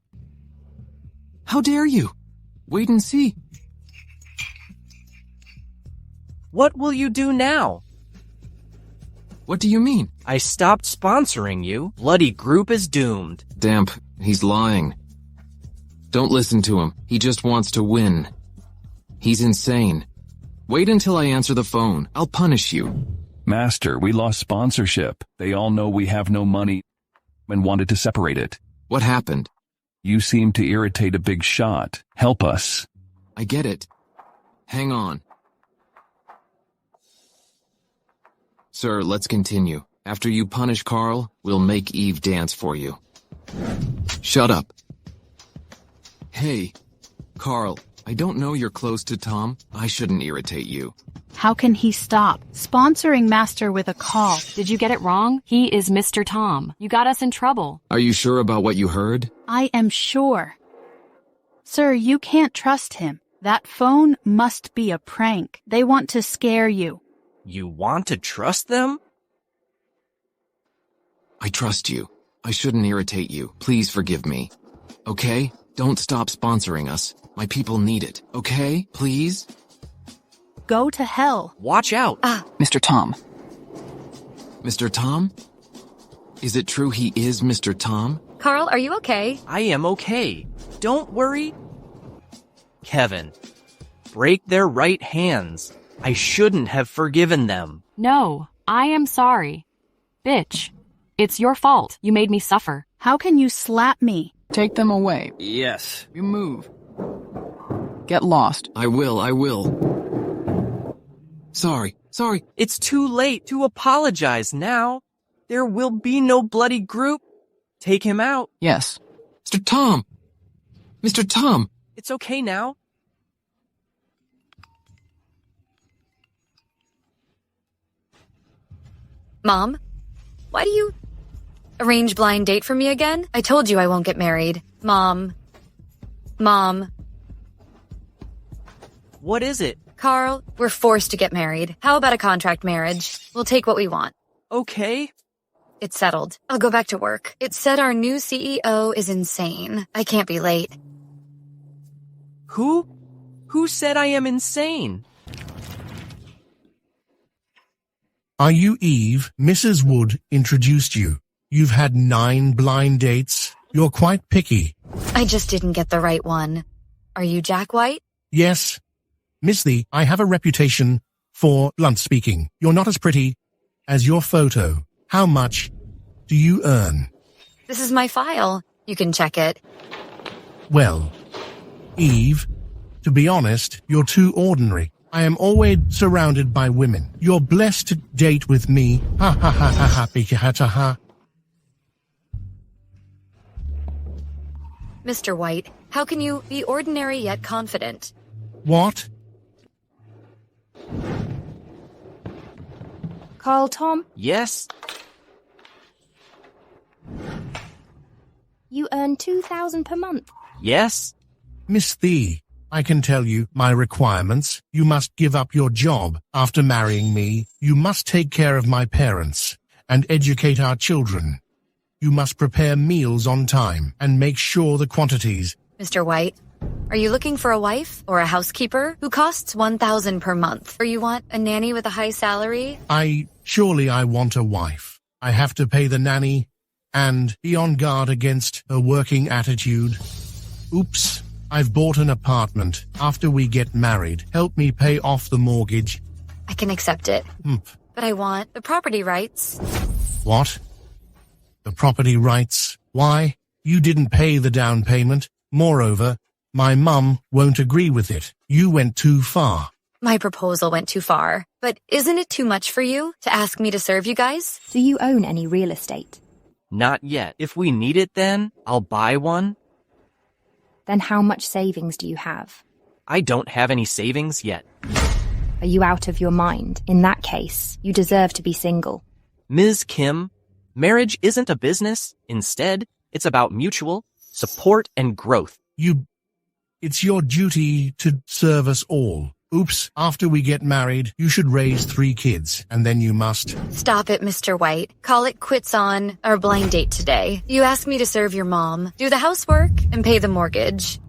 How dare you? Wait and see. What will you do now? What do you mean? I stopped sponsoring you. Bloody Group is doomed. Damp, he's lying. Don't listen to him. He just wants to win. He's insane. Wait until I answer the phone. I'll punish you. Master, we lost sponsorship. They all know we have no money and wanted to separate it. What happened? You seem to irritate a big shot. Help us. I get it. Hang on. Sir, let's continue. After you punish Carl, we'll make Eve dance for you. Shut up. Hey, Carl, I don't know you're close to Tom. I shouldn't irritate you. How can he stop sponsoring Master with a call? Did you get it wrong? He is Mr. Tom. You got us in trouble. Are you sure about what you heard? I am sure. Sir, you can't trust him. That phone must be a prank. They want to scare you. You want to trust them? I trust you. I shouldn't irritate you. Please forgive me. Okay? Don't stop sponsoring us. My people need it. Okay? Please? Go to hell. Watch out. Mr. Tom. Mr. Tom? Is it true he is Mr. Tom? Carl, are you okay? I am okay. Don't worry. Kevin, break their right hands. I shouldn't have forgiven them. No, I am sorry. Bitch, it's your fault. You made me suffer. How can you slap me? Take them away. Yes. You move. Get lost. I will. Sorry. It's too late to apologize now. There will be no bloody group. Take him out. Yes. Mr. Tom! Mr. Tom! It's okay now. Mom, why do you arrange blind date for me again? I told you I won't get married. Mom. What is it? Carl, we're forced to get married. How about a contract marriage? We'll take what we want. Okay. It's settled. I'll go back to work. It said our new CEO is insane. I can't be late. Who? Who said I am insane? Are you Eve? Mrs. Wood introduced you. You've had 9 blind dates. You're quite picky. I just didn't get the right one. Are you Jack White? Yes. Miss Thee, I have a reputation for blunt speaking. You're not as pretty as your photo. How much do you earn? This is my file. You can check it. Well, Eve, to be honest, you're too ordinary. I am always surrounded by women. You're blessed to date with me. Ha ha ha ha ha pika ha ta ha. Mr. White, how can you be ordinary yet confident? What? Carl, Tom? Yes? You earn $2,000 per month. Yes? Miss Thee, I can tell you my requirements. You must give up your job after marrying me. You must take care of my parents and educate our children. You must prepare meals on time and make sure the quantities. Mr. White, are you looking for a wife or a housekeeper who costs $1,000 per month? Or you want a nanny with a high salary? Surely I want a wife. I have to pay the nanny and be on guard against her working attitude. Oops, I've bought an apartment. After we get married, help me pay off the mortgage. I can accept it. But I want the property rights. What? The property rights? Why? You didn't pay the down payment. Moreover, my mum won't agree with it. You went too far. My proposal went too far. But isn't it too much for you to ask me to serve you guys? Do you own any real estate? Not yet. If we need it then, I'll buy one. Then how much savings do you have? I don't have any savings yet. Are you out of your mind? In that case, you deserve to be single. Ms. Kim, marriage isn't a business. Instead, it's about mutual support and growth. It's your duty to serve us all. Oops, after we get married, you should raise 3 kids, and then you must... Stop it, Mr. White. Call it quits on our blind date today. You asked me to serve your mom, do the housework, and pay the mortgage.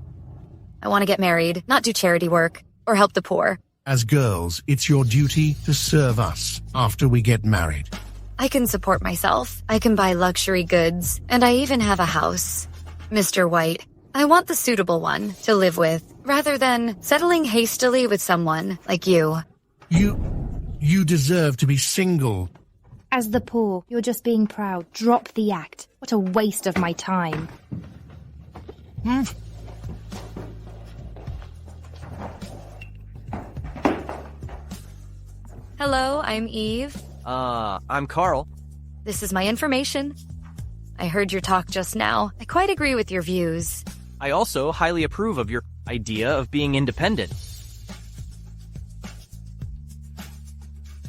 I want to get married, not do charity work, or help the poor. As girls, it's your duty to serve us after we get married. I can support myself. I can buy luxury goods, and I even have a house. Mr. White, I want the suitable one to live with, rather than settling hastily with someone like you. You deserve to be single. As the poor, you're just being proud. Drop the act. What a waste of my time. Hello, I'm Eve. I'm Carl. This is my information. I heard your talk just now. I quite agree with your views. I also highly approve of your idea of being independent.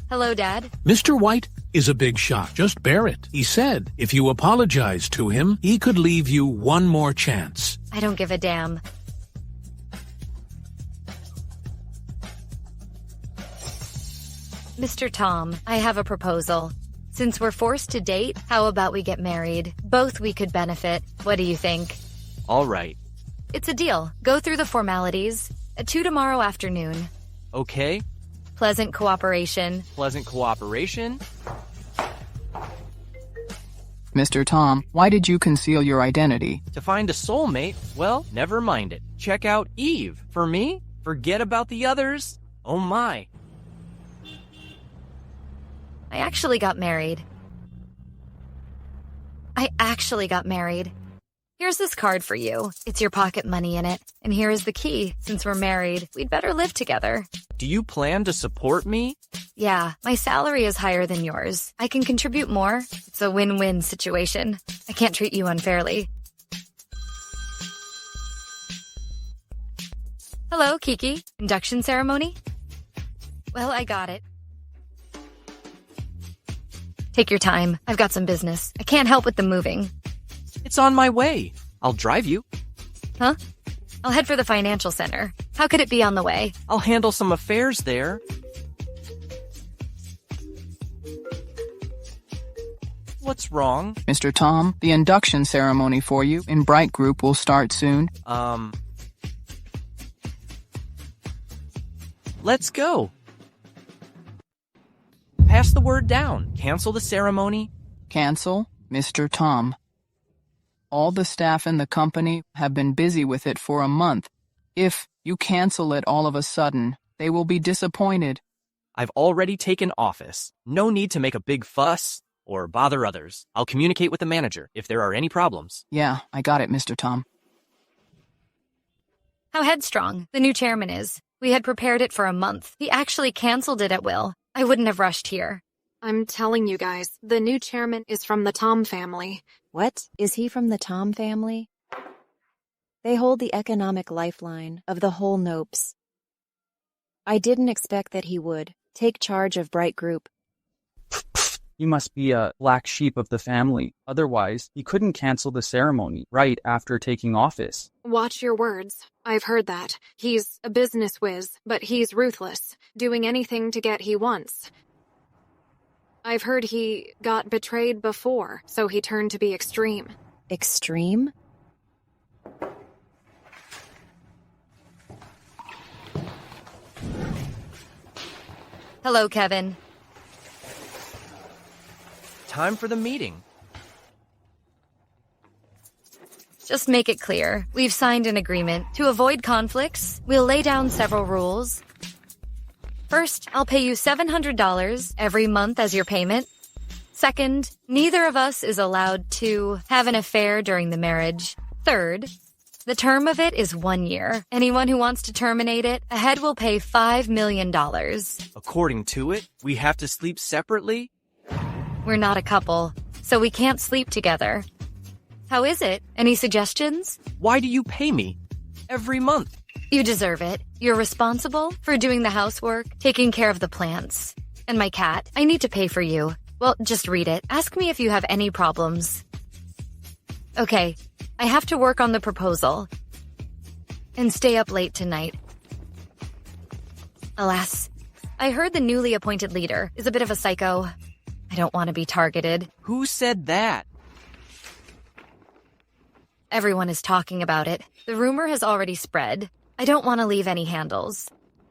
Hello, Dad. Mr. White is a big shot. Just bear it. He said if you apologize to him, he could leave you one more chance. I don't give a damn. Mr. Tom, I have a proposal. Since we're forced to date, how about we get married? Both we could benefit. What do you think? All right. It's a deal. Go through the formalities. At 2 tomorrow afternoon. Okay. Pleasant cooperation. Pleasant cooperation. Mr. Tom, why did you conceal your identity? To find a soulmate? Well, never mind it. Check out Eve. For me? Forget about the others? Oh my. I actually got married. Here's this card for you. It's your pocket money in it. And here is the key. Since we're married, we'd better live together. Do you plan to support me? Yeah, my salary is higher than yours. I can contribute more. It's a win-win situation. I can't treat you unfairly. Hello, Kiki. Induction ceremony? Well, I got it. Take your time. I've got some business. I can't help with the moving. It's on my way. I'll drive you. Huh? I'll head for the financial center. How could it be on the way? I'll handle some affairs there. What's wrong? Mr. Tom, the induction ceremony for you in Bright Group will start soon. Let's go. Pass the word down. Cancel the ceremony. Cancel, Mr. Tom. All the staff in the company have been busy with it for a month. If you cancel it all of a sudden, they will be disappointed. I've already taken office. No need to make a big fuss or bother others. I'll communicate with the manager if there are any problems. Yeah, I got it, Mr. Tom. How headstrong the new chairman is. We had prepared it for a month. He actually canceled it at will. I wouldn't have rushed here. I'm telling you guys, the new chairman is from the Tom family. What? Is he from the Tom family? They hold the economic lifeline of the whole Nopes. I didn't expect that he would take charge of Bright Group. He must be a black sheep of the family. Otherwise, he couldn't cancel the ceremony right after taking office. Watch your words. I've heard that. He's a business whiz, but he's ruthless, doing anything to get he wants. I've heard he got betrayed before, so he turned to be extreme. Extreme? Hello, Kevin. Time for the meeting. Just make it clear. We've signed an agreement. To avoid conflicts, we'll lay down several rules. First, I'll pay you $700 every month as your payment. Second, neither of us is allowed to have an affair during the marriage. Third, the term of it is 1 year. Anyone who wants to terminate it, a head will pay $5 million. According to it, we have to sleep separately? We're not a couple, so we can't sleep together. How is it? Any suggestions? Why do you pay me? Every month. You deserve it. You're responsible for doing the housework, taking care of the plants. And my cat, I need to pay for you. Well, just read it. Ask me if you have any problems. Okay, I have to work on the proposal. And stay up late tonight. Alas, I heard the newly appointed leader is a bit of a psycho. I don't want to be targeted. Who said that? Everyone is talking about it. The rumor has already spread. I don't want to leave any handles.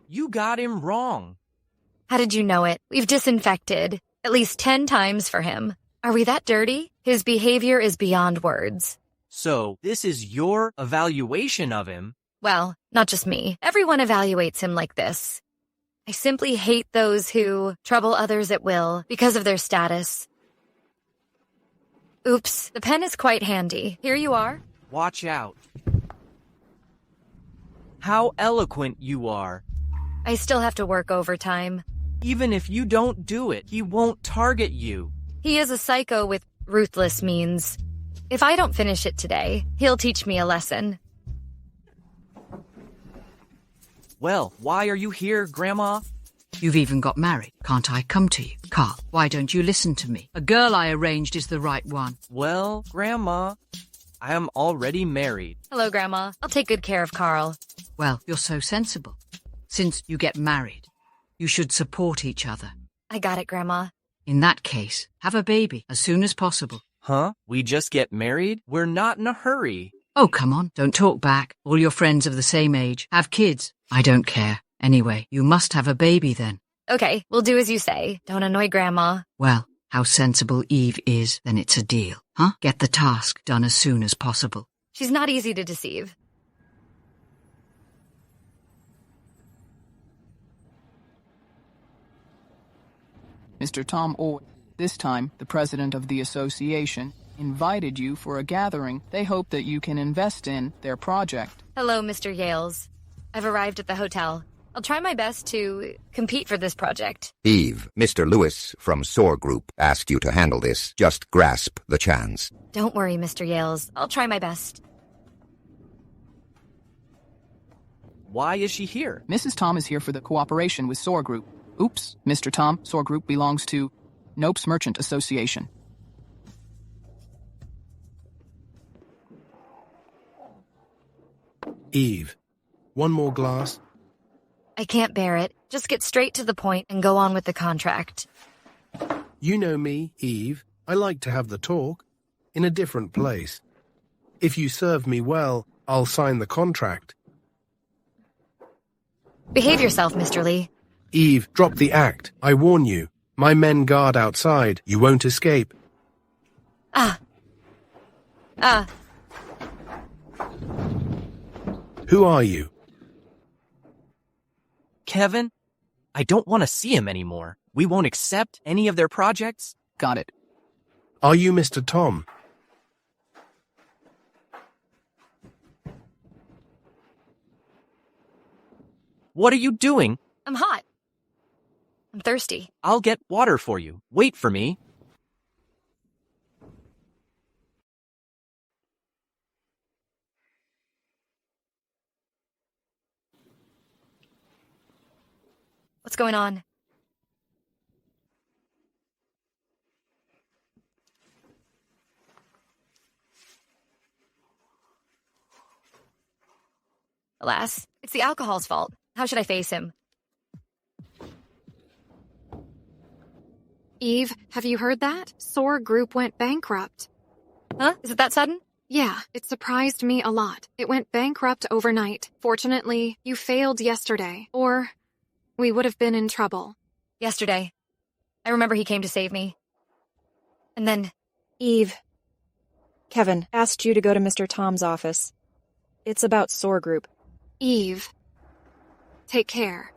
You got him wrong. How did you know it? We've disinfected at least 10 times for him. Are we that dirty? His behavior is beyond words. So, this is your evaluation of him? Well, not just me. Everyone evaluates him like this. I simply hate those who trouble others at will because of their status. Oops, the pen is quite handy. Here you are. Watch out. How eloquent you are. I still have to work overtime. Even if you don't do it, he won't target you. He is a psycho with ruthless means. If I don't finish it today, he'll teach me a lesson. Well, why are you here, Grandma? You've even got married. Can't I come to you? Carl, why don't you listen to me? A girl I arranged is the right one. Well, Grandma, I am already married. Hello, Grandma. I'll take good care of Carl. Well, you're so sensible. Since you get married, you should support each other. I got it, Grandma. In that case, have a baby as soon as possible. Huh? We just get married? We're not in a hurry. Oh, come on. Don't talk back. All your friends of the same age have kids. I don't care. Anyway, you must have a baby then. Okay, we'll do as you say. Don't annoy Grandma. Well, how sensible Eve is, then it's a deal. Huh? Get the task done as soon as possible. She's not easy to deceive. Mr. Tom Ord, this time the president of the association, invited you for a gathering. They hope that you can invest in their project. Hello, Mr. Yales. I've arrived at the hotel. I'll try my best to compete for this project. Eve, Mr. Lewis from SOAR Group asked you to handle this. Just grasp the chance. Don't worry, Mr. Yales. I'll try my best. Why is she here? Mrs. Tom is here for the cooperation with SOAR Group. Oops, Mr. Tom, SOAR Group belongs to Nope's Merchant Association. Eve, one more glass? I can't bear it. Just get straight to the point and go on with the contract. You know me, Eve. I like to have the talk. In a different place. If you serve me well, I'll sign the contract. Behave yourself, Mr. Lee. Eve, drop the act. I warn you. My men guard outside. You won't escape. Who are you? Kevin? I don't want to see him anymore. We won't accept any of their projects. Got it. Are you Mr. Tom? What are you doing? I'm hot. I'm thirsty. I'll get water for you. Wait for me. What's going on? Alas, it's the alcohol's fault. How should I face him? Eve, have you heard that? SOAR Group went bankrupt. Huh? Is it that sudden? Yeah, it surprised me a lot. It went bankrupt overnight. Fortunately, you failed yesterday, or we would have been in trouble. Yesterday. I remember he came to save me. And then... Eve, Kevin asked you to go to Mr. Tom's office. It's about SOAR Group. Eve, take care.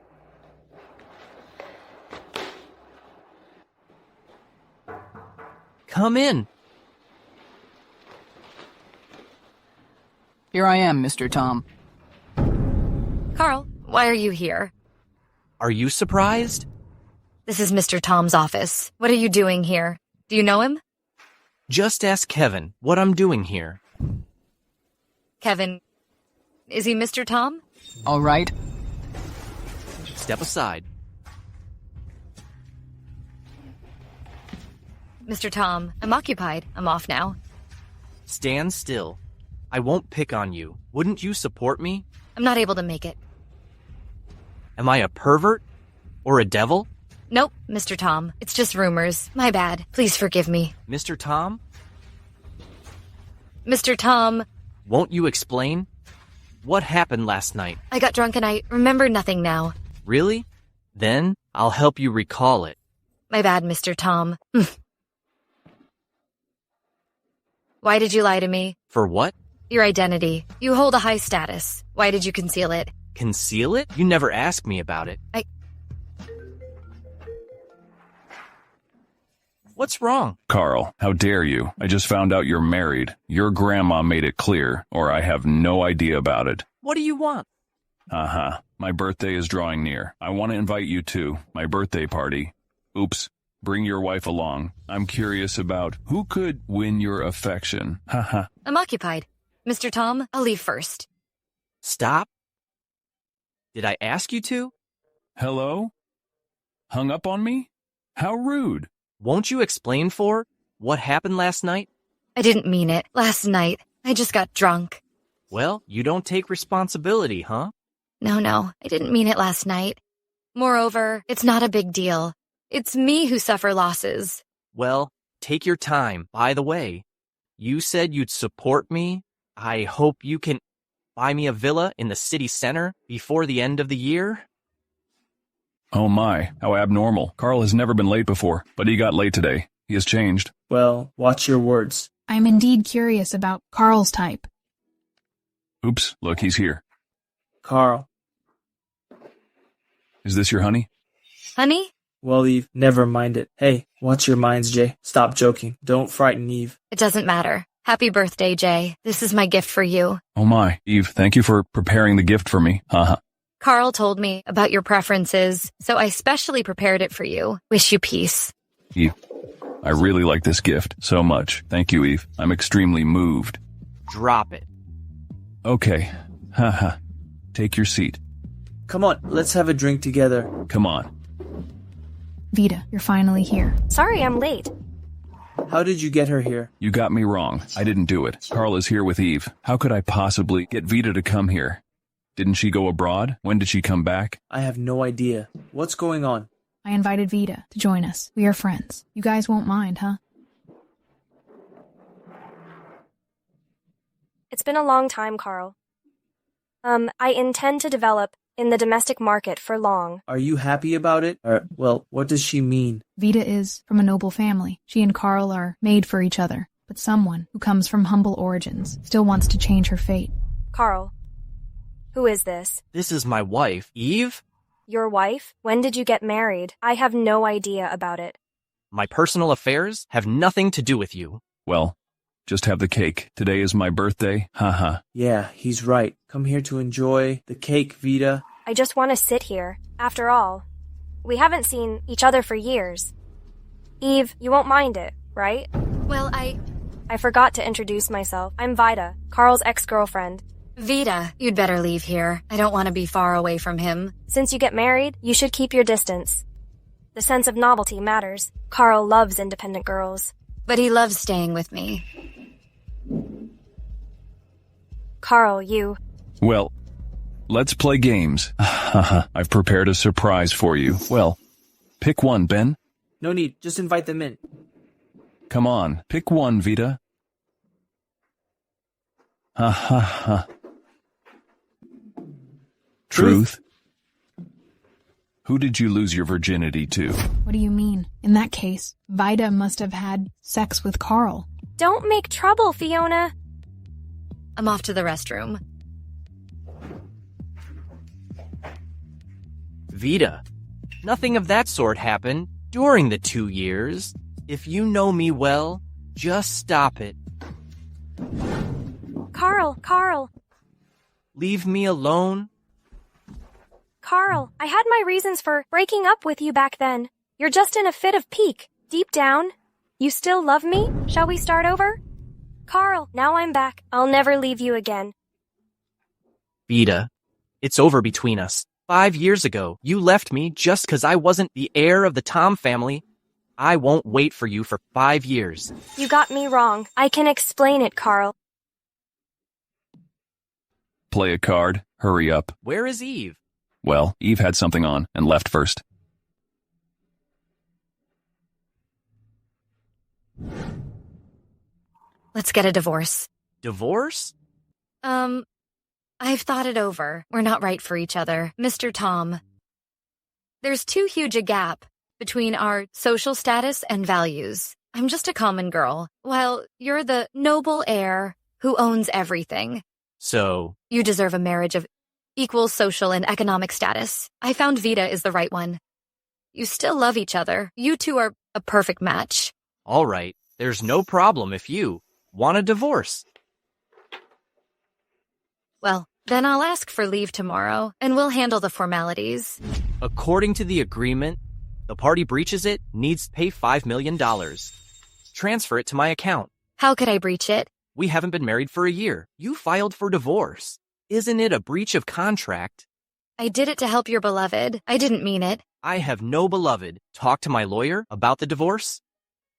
Come in. Here I am, Mr. Tom. Carl, why are you here? Are you surprised? This is Mr. Tom's office. What are you doing here? Do you know him? Just ask Kevin what I'm doing here. Kevin, is he Mr. Tom? All right. Step aside. Mr. Tom, I'm occupied. I'm off now. Stand still. I won't pick on you. Wouldn't you support me? I'm not able to make it. Am I a pervert? Or a devil? Nope, Mr. Tom. It's just rumors. My bad. Please forgive me. Mr. Tom? Mr. Tom... Won't you explain? What happened last night? I got drunk and I remember nothing now. Really? Then I'll help you recall it. My bad, Mr. Tom. Why did you lie to me? For what? Your identity. You hold a high status. Why did you conceal it? Conceal it? You never asked me about it. What's wrong? Carl, how dare you? I just found out you're married. Your grandma made it clear, or I have no idea about it. What do you want? My birthday is drawing near. I want to invite you to my birthday party. Oops. Bring your wife along. I'm curious about who could win your affection. Haha. I'm occupied. Mr. Tom, I'll leave first. Stop. Did I ask you to? Hello? Hung up on me? How rude. Won't you explain what happened last night? I didn't mean it. Last night, I just got drunk. Well, you don't take responsibility, huh? No, I didn't mean it last night. Moreover, it's not a big deal. It's me who suffer losses. Well, take your time. By the way, you said you'd support me. I hope you can buy me a villa in the city center before the end of the year. Oh my, how abnormal. Carl has never been late before, but he got late today. He has changed. Well, watch your words. I'm indeed curious about Carl's type. Oops, look, he's here. Carl. Is this your honey? Honey? Well, Eve, never mind it. Hey, watch your minds, Jay. Stop joking. Don't frighten Eve. It doesn't matter. Happy birthday, Jay. This is my gift for you. Oh my, Eve, thank you for preparing the gift for me. Haha. Carl told me about your preferences, so I specially prepared it for you. Wish you peace. Eve, I really like this gift so much. Thank you, Eve. I'm extremely moved. Drop it. Okay. Haha. Take your seat. Come on, let's have a drink together. Come on. Vita, you're finally here. Sorry, I'm late. How did you get her here? You got me wrong. I didn't do it. Carl is here with Eve. How could I possibly get Vita to come here? Didn't she go abroad? When did she come back? I have no idea. What's going on? I invited Vita to join us. We are friends. You guys won't mind, huh? It's been a long time, Carl. I intend to develop in the domestic market for long. Are you happy about it? Well, what does she mean? Vita is from a noble family. She and Carl are made for each other. But someone who comes from humble origins still wants to change her fate. Carl, who is this? This is my wife, Eve. Your wife? When did you get married? I have no idea about it. My personal affairs have nothing to do with you. Well, just have the cake. Today is my birthday. Haha. Yeah, he's right. Come here to enjoy the cake, Vita. I just want to sit here. After all, we haven't seen each other for years. Eve, you won't mind it, right? Well, I forgot to introduce myself. I'm Vida, Carl's ex-girlfriend. Vita, you'd better leave here. I don't want to be far away from him. Since you get married, you should keep your distance. The sense of novelty matters. Carl loves independent girls. But he loves staying with me. Carl, you... Well, let's play games. I've prepared a surprise for you. Well, pick one, Ben. No need. Just invite them in. Come on, pick one, Vita. Truth? Who did you lose your virginity to? What do you mean? In that case, Vida must have had sex with Carl. Don't make trouble, Fiona. I'm off to the restroom. Vita, nothing of that sort happened during the 2 years. If you know me well, just stop it. Carl. Leave me alone. Carl, I had my reasons for breaking up with you back then. You're just in a fit of pique. Deep down, you still love me? Shall we start over? Carl, now I'm back. I'll never leave you again. Vita, it's over between us. 5 years ago, you left me just 'cause I wasn't the heir of the Tom family. I won't wait for you for 5 years. You got me wrong. I can explain it, Carl. Play a card. Hurry up. Where is Eve? Well, Eve had something on and left first. Let's get a divorce. Divorce? I've thought it over. We're not right for each other. Mr. Tom. There's too huge a gap between our social status and values. I'm just a common girl, while you're the noble heir who owns everything. So? You deserve a marriage of equal social and economic status. I found Vita is the right one. You still love each other. You two are a perfect match. All right, there's no problem if you want a divorce. Well, then I'll ask for leave tomorrow, and we'll handle the formalities. According to the agreement, the party breaches it needs to pay $5 million. Transfer it to my account. How could I breach it? We haven't been married for a year. You filed for divorce. Isn't it a breach of contract? I did it to help your beloved. I didn't mean it. I have no beloved. Talk to my lawyer about the divorce.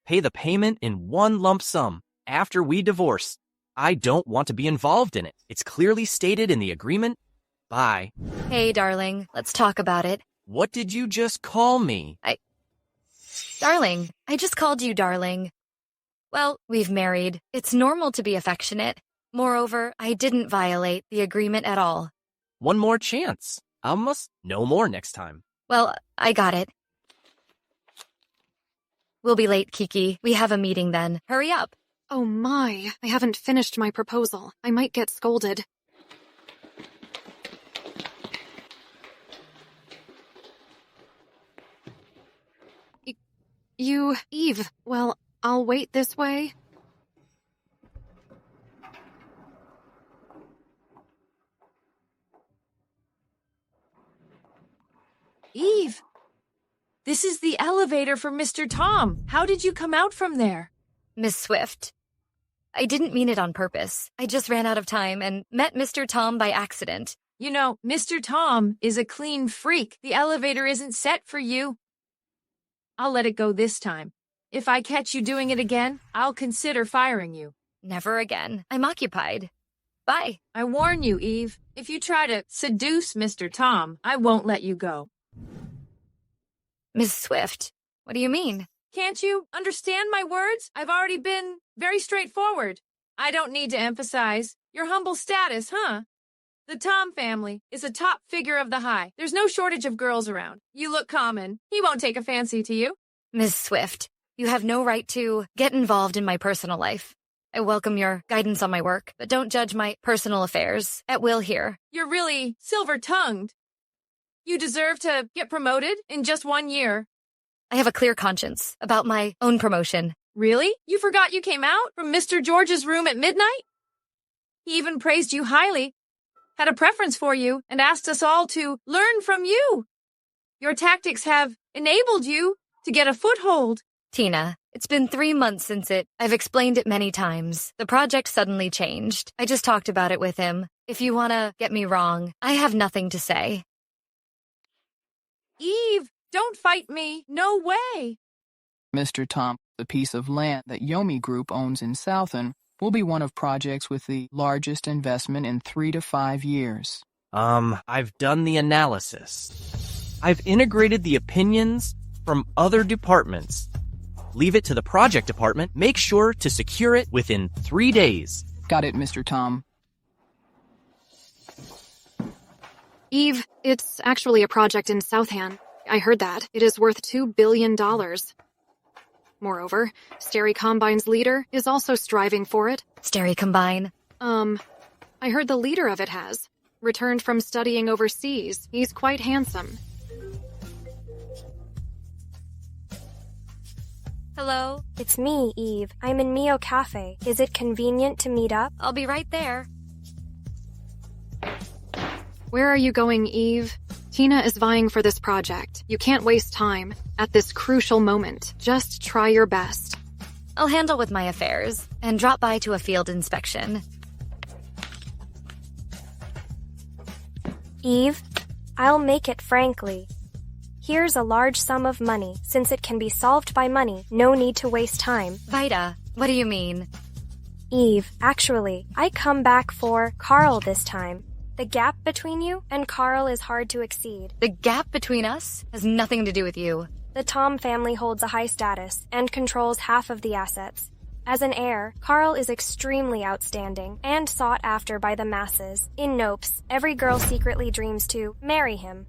Pay the payment in one lump sum after we divorce. I don't want to be involved in it. It's clearly stated in the agreement. Bye. Hey, darling, let's talk about it. What did you just call me? Darling, I just called you darling. Well, we've married. It's normal to be affectionate. Moreover, I didn't violate the agreement at all. One more chance. I must know more next time. Well, I got it. We'll be late, Kiki. We have a meeting then. Hurry up. Oh my, I haven't finished my proposal. I might get scolded. Eve, well, I'll wait this way. Eve, this is the elevator for Mr. Tom. How did you come out from there? Miss Swift, I didn't mean it on purpose. I just ran out of time and met Mr. Tom by accident. You know, Mr. Tom is a clean freak. The elevator isn't set for you. I'll let it go this time. If I catch you doing it again, I'll consider firing you. Never again. I'm occupied. Bye. I warn you, Eve. If you try to seduce Mr. Tom, I won't let you go. Miss Swift, what do you mean? Can't you understand my words? I've already been very straightforward. I don't need to emphasize your humble status, huh? The Tom family is a top figure of the high. There's no shortage of girls around. You look common. He won't take a fancy to you. Miss Swift, you have no right to get involved in my personal life. I welcome your guidance on my work, but don't judge my personal affairs at will here. You're really silver-tongued. You deserve to get promoted in just 1 year. I have a clear conscience about my own promotion. Really? You forgot you came out from Mr. George's room at midnight? He even praised you highly, had a preference for you, and asked us all to learn from you. Your tactics have enabled you to get a foothold. Tina, it's been 3 months since I've explained it many times. The project suddenly changed. I just talked about it with him. If you want to get me wrong, I have nothing to say. Eve, don't fight me. No way. Mr. Tom, the piece of land that Yomi Group owns in Southen will be one of projects with the largest investment in 3 to 5 years. I've done the analysis. I've integrated the opinions from other departments. Leave it to the project department. Make sure to secure it within 3 days. Got it, Mr. Tom. Eve, it's actually a project in Southan. I heard that. It is worth $2 billion. Moreover, Steri Combine's leader is also striving for it. Steri Combine? I heard the leader of it has returned from studying overseas. He's quite handsome. Hello? It's me, Eve. I'm in Mio Cafe. Is it convenient to meet up? I'll be right there. Where are you going, Eve? Tina is vying for this project. You can't waste time at this crucial moment. Just try your best. I'll handle with my affairs and drop by to a field inspection. Eve, I'll make it frankly. Here's a large sum of money. Since it can be solved by money, no need to waste time. Vida, what do you mean? Eve, actually, I come back for Carl this time. The gap between you and Carl is hard to exceed. The gap between us has nothing to do with you. The Tom family holds a high status and controls half of the assets. As an heir, Carl is extremely outstanding and sought after by the masses. In Nopes, every girl secretly dreams to marry him.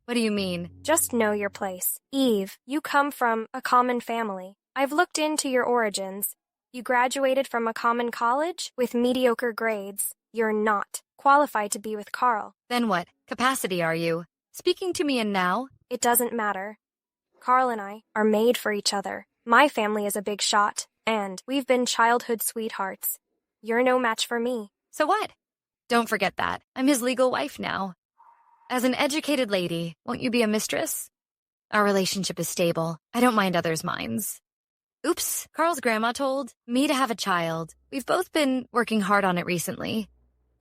What do you mean? Just know your place. Eve, you come from a common family. I've looked into your origins. You graduated from a common college with mediocre grades. You're not qualified to be with Carl. Then what capacity are you? Speaking to me in now? It doesn't matter. Carl and I are made for each other. My family is a big shot, and we've been childhood sweethearts. You're no match for me. So what? Don't forget that. I'm his legal wife now. As an educated lady, won't you be a mistress? Our relationship is stable. I don't mind others' minds. Oops, Carl's grandma told me to have a child. We've both been working hard on it recently.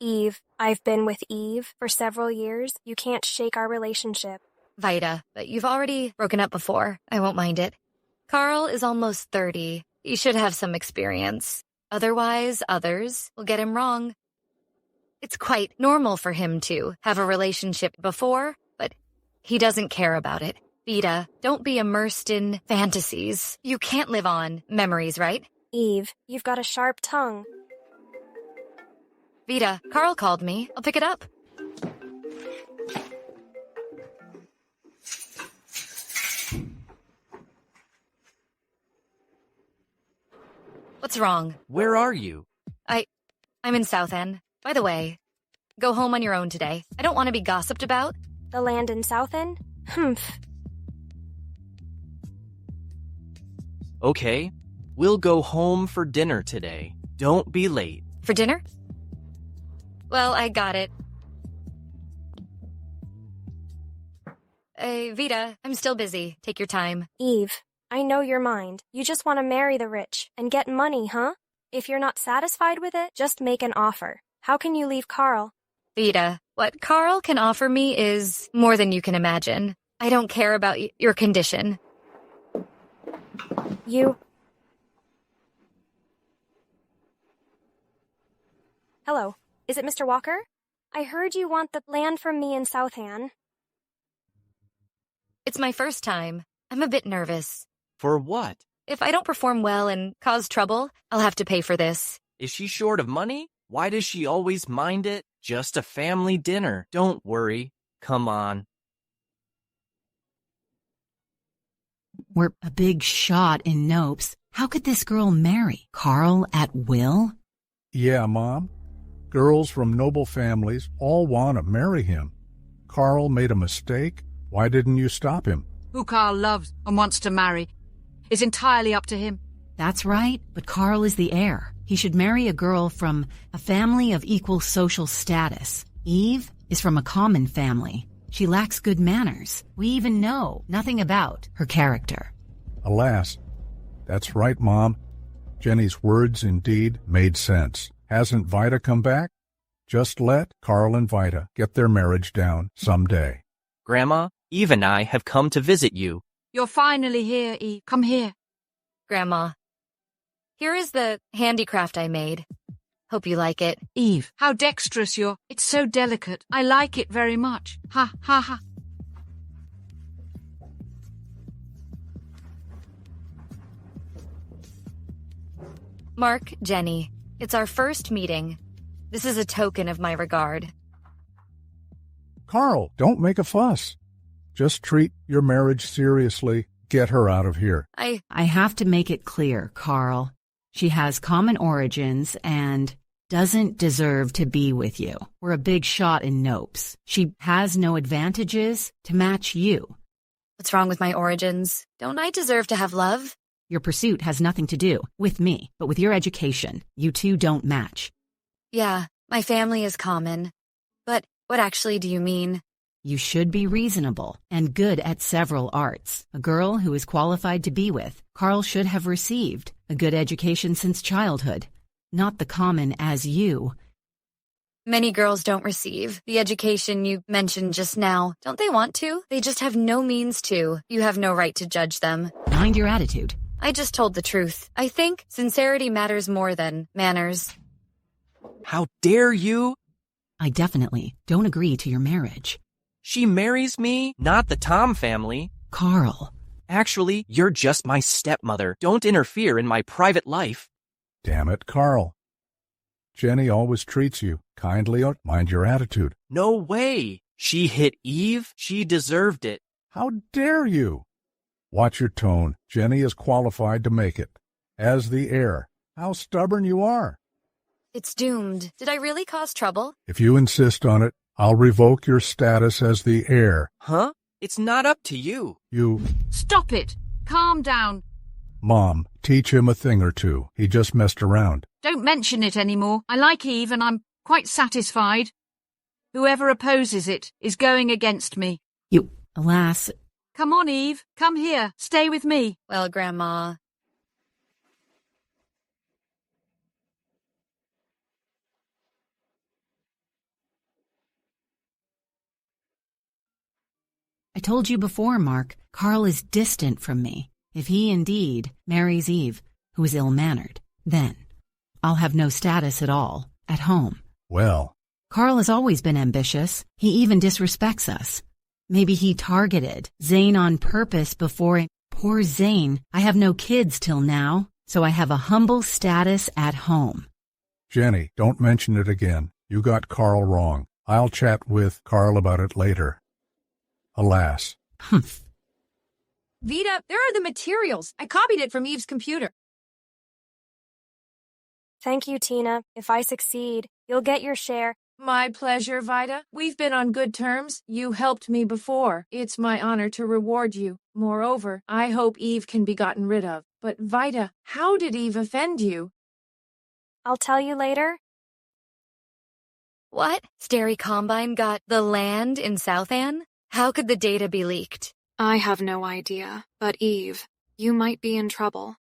Eve, I've been with Eve for several years. You can't shake our relationship. Vida, but you've already broken up before. I won't mind it. Carl is almost 30. He should have some experience. Otherwise, others will get him wrong. It's quite normal for him to have a relationship before, but he doesn't care about it. Vida, don't be immersed in fantasies. You can't live on memories, right? Eve, you've got a sharp tongue. Vida, Carl called me. I'll pick it up. What's wrong? Where are you? I'm in South End. By the way, go home on your own today. I don't want to be gossiped about. The land in South End? Humph. Okay, we'll go home for dinner today. Don't be late. For dinner? Well, I got it. Vida, I'm still busy. Take your time. Eve, I know your mind. You just want to marry the rich and get money, huh? If you're not satisfied with it, just make an offer. How can you leave Carl? Vida, what Carl can offer me is more than you can imagine. I don't care about your condition. Hello, is it Mr. Walker? I heard you want the land from me in Southan. It's my first time. I'm a bit nervous. For what? If I don't perform well and cause trouble, I'll have to pay for this. Is she short of money? Why does she always mind it? Just a family dinner. Don't worry. Come on. We're a big shot in Nopes. How could this girl marry Carl at will? Yeah, Mom. Girls from noble families all want to marry him. Carl made a mistake. Why didn't you stop him? Who Carl loves and wants to marry is entirely up to him. That's right, but Carl is the heir. He should marry a girl from a family of equal social status. Eve is from a common family. She lacks good manners. We even know nothing about her character. Alas, that's right, Mom. Jenny's words indeed made sense. Hasn't Vida come back? Just let Carl and Vida get their marriage down someday. Grandma, Eve and I have come to visit you. You're finally here, Eve. Come here. Grandma, here is the handicraft I made. Hope you like it. Eve, how dexterous you're. It's so delicate. I like it very much. Ha, ha, ha. Mark, Jenny, it's our first meeting. This is a token of my regard. Carl, don't make a fuss. Just treat your marriage seriously. Get her out of here. I have to make it clear, Carl. She has common origins and doesn't deserve to be with you. We're a big shot in Nopes. She has no advantages to match you. What's wrong with my origins? Don't I deserve to have love? Your pursuit has nothing to do with me, but with your education. You two don't match. Yeah, my family is common. But what actually do you mean? You should be reasonable and good at several arts. A girl who is qualified to be with. Carl should have received a good education since childhood. Not the common as you. Many girls don't receive the education you mentioned just now. Don't they want to? They just have no means to. You have no right to judge them. Mind your attitude. I just told the truth. I think sincerity matters more than manners. How dare you? I definitely don't agree to your marriage. She marries me, not the Tom family. Carl. Actually, you're just my stepmother. Don't interfere in my private life. Damn it, Carl. Jenny always treats you kindly. Mind your attitude. No way. She hit Eve. She deserved it. How dare you? Watch your tone. Jenny is qualified to make it. As the heir. How stubborn you are. It's doomed. Did I really cause trouble? If you insist on it, I'll revoke your status as the heir. Huh? It's not up to you. You... Stop it. Calm down. Mom, teach him a thing or two. He just messed around. Don't mention it anymore. I like Eve and I'm quite satisfied. Whoever opposes it is going against me. Alas. Come on, Eve. Come here. Stay with me. Well, Grandma. I told you before, Mark, Carl is distant from me. If he indeed marries Eve, who is ill-mannered, then I'll have no status at all at home. Well, Carl has always been ambitious. He even disrespects us. Maybe he targeted Zane on purpose before. Poor Zane. I have no kids till now, so I have a humble status at home. Jenny, don't mention it again. You got Carl wrong. I'll chat with Carl about it later. Alas. Vita, there are the materials. I copied it from Eve's computer. Thank you, Tina. If I succeed, you'll get your share. My pleasure, Vita. We've been on good terms. You helped me before. It's my honor to reward you. Moreover, I hope Eve can be gotten rid of. But Vita, how did Eve offend you? I'll tell you later. What? Stary Combine got the land in Southan? How could the data be leaked? I have no idea. But Eve, you might be in trouble.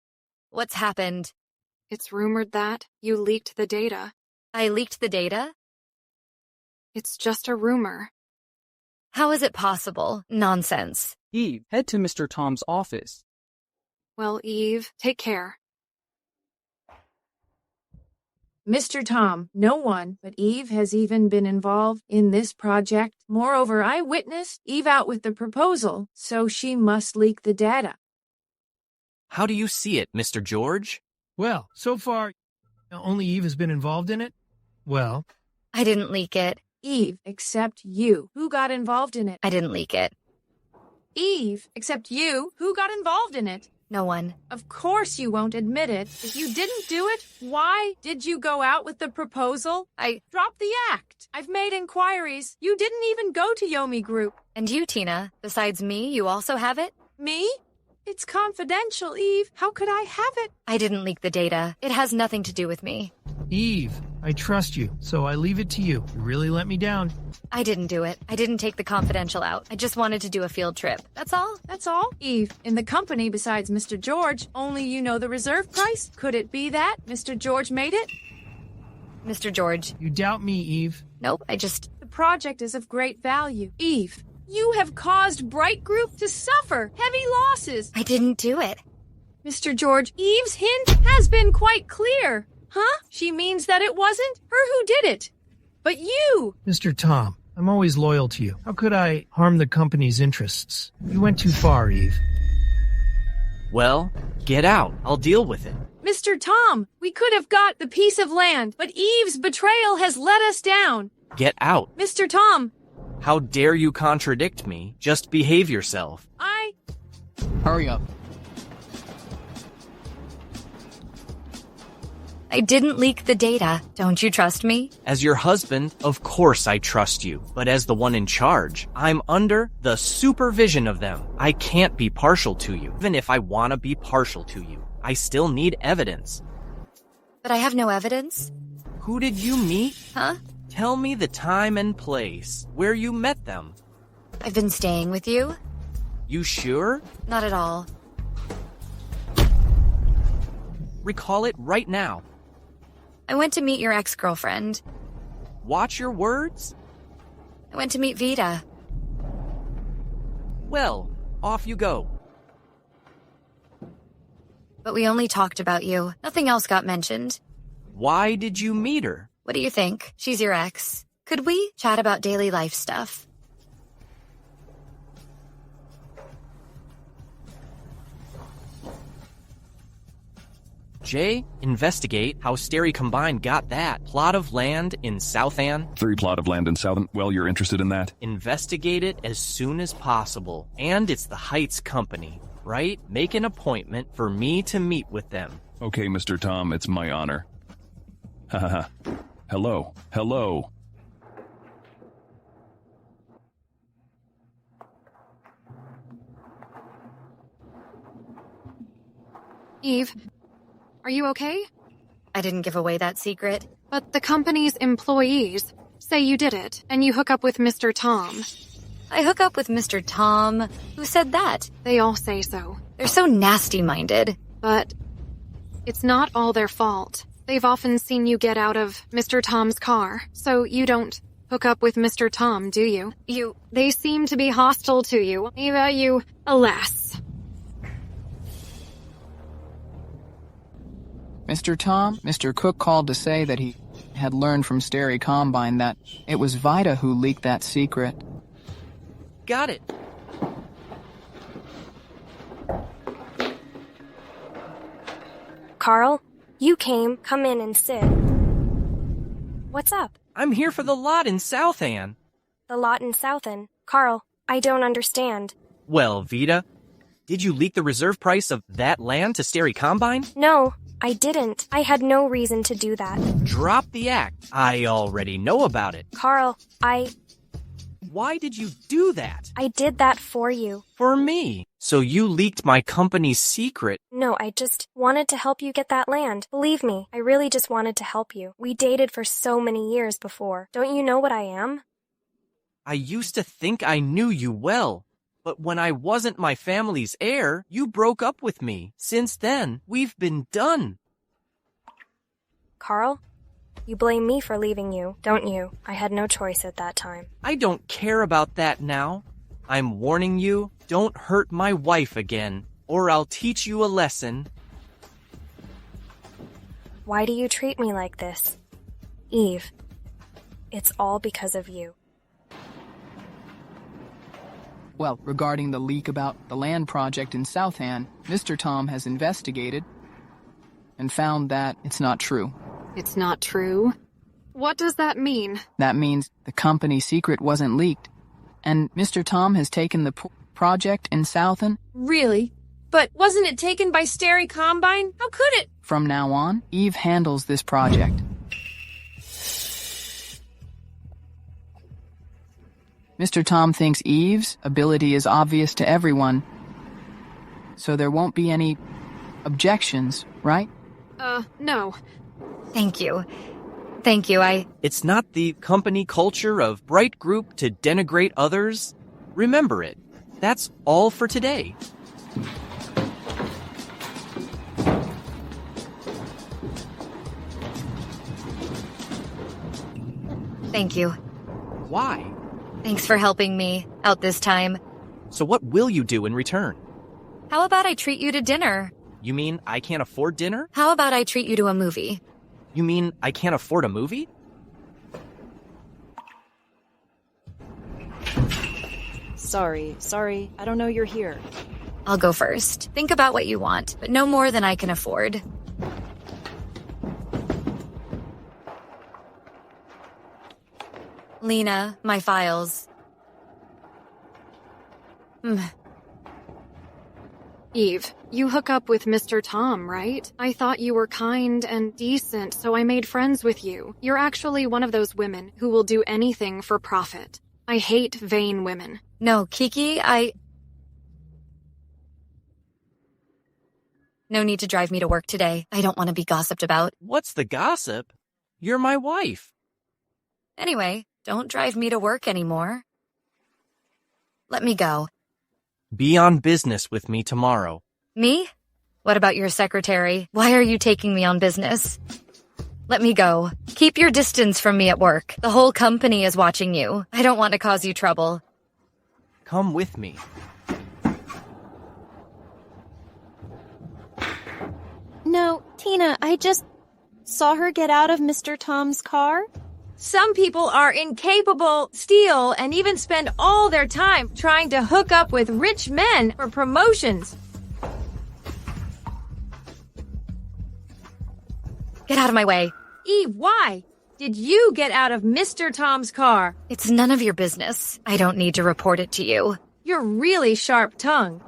What's happened? It's rumored that you leaked the data. I leaked the data? It's just a rumor. How is it possible? Nonsense. Eve, head to Mr. Tom's office. Well, Eve, take care. Mr. Tom, no one but Eve has even been involved in this project. Moreover, I witnessed Eve out with the proposal, so she must leak the data. How do you see it, Mr. George? Well, so far, only Eve has been involved in it. Well, I didn't leak it. Eve, except you. Who got involved in it? I didn't leak it. Eve, except you. Who got involved in it? No one. Of course you won't admit it. If you didn't do it, why did you go out with the proposal? Drop the act. I've made inquiries. You didn't even go to Yomi Group. And you, Tina, besides me, you also have it? Me? It's confidential, Eve. How could I have it? I didn't leak the data. It has nothing to do with me. Eve, I trust you, so I leave it to you. You really let me down. I didn't do it. I didn't take the confidential out. I just wanted to do a field trip. That's all. That's all? Eve, in the company besides Mr. George, only you know the reserve price? Could it be that Mr. George made it? Mr. George. You doubt me, Eve? Nope, The project is of great value. Eve, you have caused Bright Group to suffer heavy losses. I didn't do it. Mr. George, Eve's hint has been quite clear. Huh? She means that it wasn't her who did it, but you. Mr. Tom, I'm always loyal to you. How could I harm the company's interests? You went too far, Eve. Well, get out. I'll deal with it. Mr. Tom, we could have got the piece of land, but Eve's betrayal has let us down. Get out. Mr. Tom. How dare you contradict me? Just behave yourself. Hurry up. I didn't leak the data. Don't you trust me? As your husband, of course I trust you. But as the one in charge, I'm under the supervision of them. I can't be partial to you. Even if I want to be partial to you, I still need evidence. But I have no evidence. Who did you meet? Huh? Tell me the time and place where you met them. I've been staying with you. You sure? Not at all. Recall it right now. I went to meet your ex-girlfriend. Watch your words? I went to meet Vita. Well, off you go. But we only talked about you. Nothing else got mentioned. Why did you meet her? What do you think? She's your ex. Could we chat about daily life stuff? Jay, investigate how Stary Combined got that plot of land in Southan. 3 plot of land in Southan. Well, you're interested in that? Investigate it as soon as possible. And it's the Heights Company, right? Make an appointment for me to meet with them. Okay, Mr. Tom, it's my honor. Ha ha ha. Hello. Hello. Eve, are you okay? I didn't give away that secret. But the company's employees say you did it, and you hook up with Mr. Tom. I hook up with Mr. Tom? Who said that? They all say so. They're so nasty-minded. But it's not all their fault. They've often seen you get out of Mr. Tom's car, so you don't hook up with Mr. Tom, do you? They seem to be hostile to you. Eva, alas. Mr. Tom, Mr. Cook called to say that he had learned from Stary Combine that it was Vida who leaked that secret. Got it. Carl, you came. Come in and sit. What's up? I'm here for the lot in Southan. The lot in Southan. Carl, I don't understand. Well, Vida, did you leak the reserve price of that land to Stary Combine? No, I didn't. I had no reason to do that. Drop the act. I already know about it. Carl, Why did you do that? I did that for you. For me. So you leaked my company's secret. No, I just wanted to help you get that land. Believe me, I really just wanted to help you. We dated for so many years before. Don't you know what I am? I used to think I knew you well. But when I wasn't my family's heir, you broke up with me. Since then, we've been done. Carl, you blame me for leaving you, don't you? I had no choice at that time. I don't care about that now. I'm warning you, don't hurt my wife again, or I'll teach you a lesson. Why do you treat me like this? Eve, it's all because of you. Well, regarding the leak about the land project in Southan, Mr. Tom has investigated and found that it's not true. It's not true? What does that mean? That means the company secret wasn't leaked, and Mr. Tom has taken the project in Southan. Really? But wasn't it taken by Stary Combine? How could it? From now on, Eve handles this project. Mr. Tom thinks Eve's ability is obvious to everyone, so there won't be any objections, right? No. Thank you. It's not the company culture of Bright Group to denigrate others. Remember it. That's all for today. Thank you. Why? Thanks for helping me out this time. So what will you do in return? How about I treat you to dinner? You mean I can't afford dinner? How about I treat you to a movie? You mean I can't afford a movie? Sorry, I don't know you're here. I'll go first. Think about what you want, but no more than I can afford. Lena, my files. Eve, you hook up with Mr. Tom, right? I thought you were kind and decent, so I made friends with you. You're actually one of those women who will do anything for profit. I hate vain women. No, Kiki, No need to drive me to work today. I don't want to be gossiped about. What's the gossip? You're my wife. Anyway, don't drive me to work anymore. Let me go. Be on business with me tomorrow. Me? What about your secretary? Why are you taking me on business? Let me go. Keep your distance from me at work. The whole company is watching you. I don't want to cause you trouble. Come with me. No, Tina, I just saw her get out of Mr. Tom's car. Some people are incapable, steal, and even spend all their time trying to hook up with rich men for promotions. Get out of my way. Eve, why did you get out of Mr. Tom's car? It's none of your business. I don't need to report it to you. You're really sharp-tongued.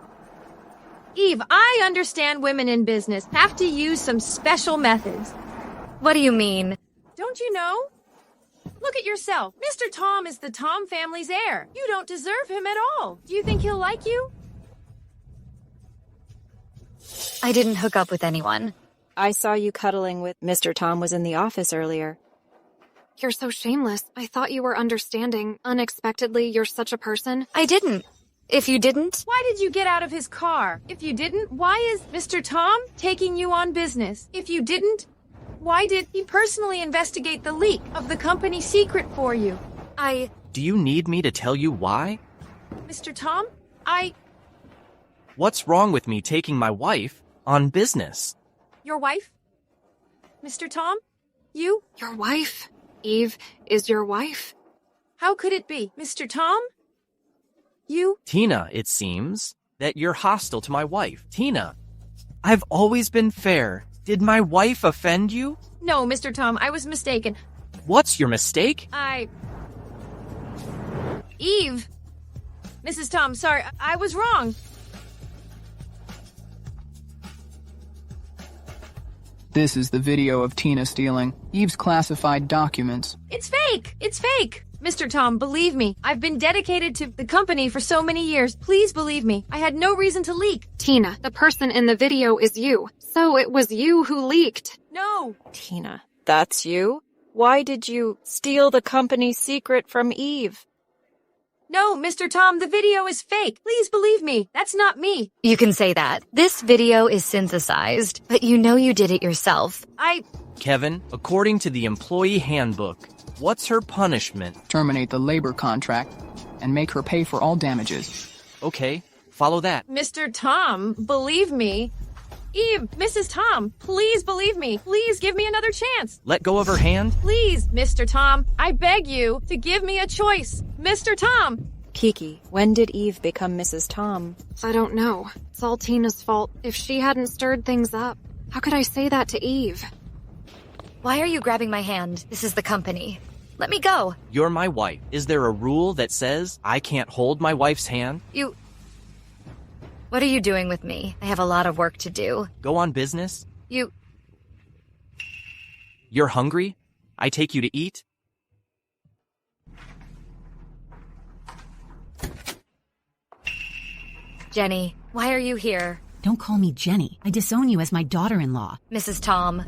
Eve, I understand women in business have to use some special methods. What do you mean? Don't you know? Look at yourself. Mr. Tom is the Tom family's heir. You don't deserve him at all. Do you think he'll like you? I didn't hook up with anyone. I saw you cuddling with Mr. Tom was in the office earlier. You're so shameless. I thought you were understanding. Unexpectedly, you're such a person. I didn't. If you didn't... Why did you get out of his car? If you didn't, why is Mr. Tom taking you on business? If you didn't, why did he personally investigate the leak of the company secret for you? Do you need me to tell you why? Mr. Tom, What's wrong with me taking my wife on business? Your wife? Mr. Tom? You? Your wife? Eve is your wife? How could it be? Mr. Tom? You? Tina, it seems that you're hostile to my wife. Tina, I've always been fair. Did my wife offend you? No, Mr. Tom, I was mistaken. What's your mistake? Eve! Mrs. Tom, sorry, I was wrong. This is the video of Tina stealing Eve's classified documents. It's fake! It's fake! Mr. Tom, believe me. I've been dedicated to the company for so many years. Please believe me. I had no reason to leak. Tina, the person in the video is you. So it was you who leaked. No! Tina, that's you? Why did you steal the company secret from Eve? No, Mr. Tom, the video is fake. Please believe me. That's not me. You can say that. This video is synthesized, but you know you did it yourself. Kevin, according to the employee handbook, what's her punishment? Terminate the labor contract and make her pay for all damages. Okay, follow that. Mr. Tom, believe me. Eve, Mrs. Tom, please believe me. Please give me another chance. Let go of her hand. Please, Mr. Tom, I beg you to give me a choice. Mr. Tom! Kiki, when did Eve become Mrs. Tom? I don't know. It's all Tina's fault. If she hadn't stirred things up, how could I say that to Eve? Why are you grabbing my hand? This is the company. Let me go. You're my wife. Is there a rule that says I can't hold my wife's hand? What are you doing with me? I have a lot of work to do. Go on business? You're hungry? I take you to eat? Jenny, why are you here? Don't call me Jenny. I disown you as my daughter-in-law. Mrs. Tom,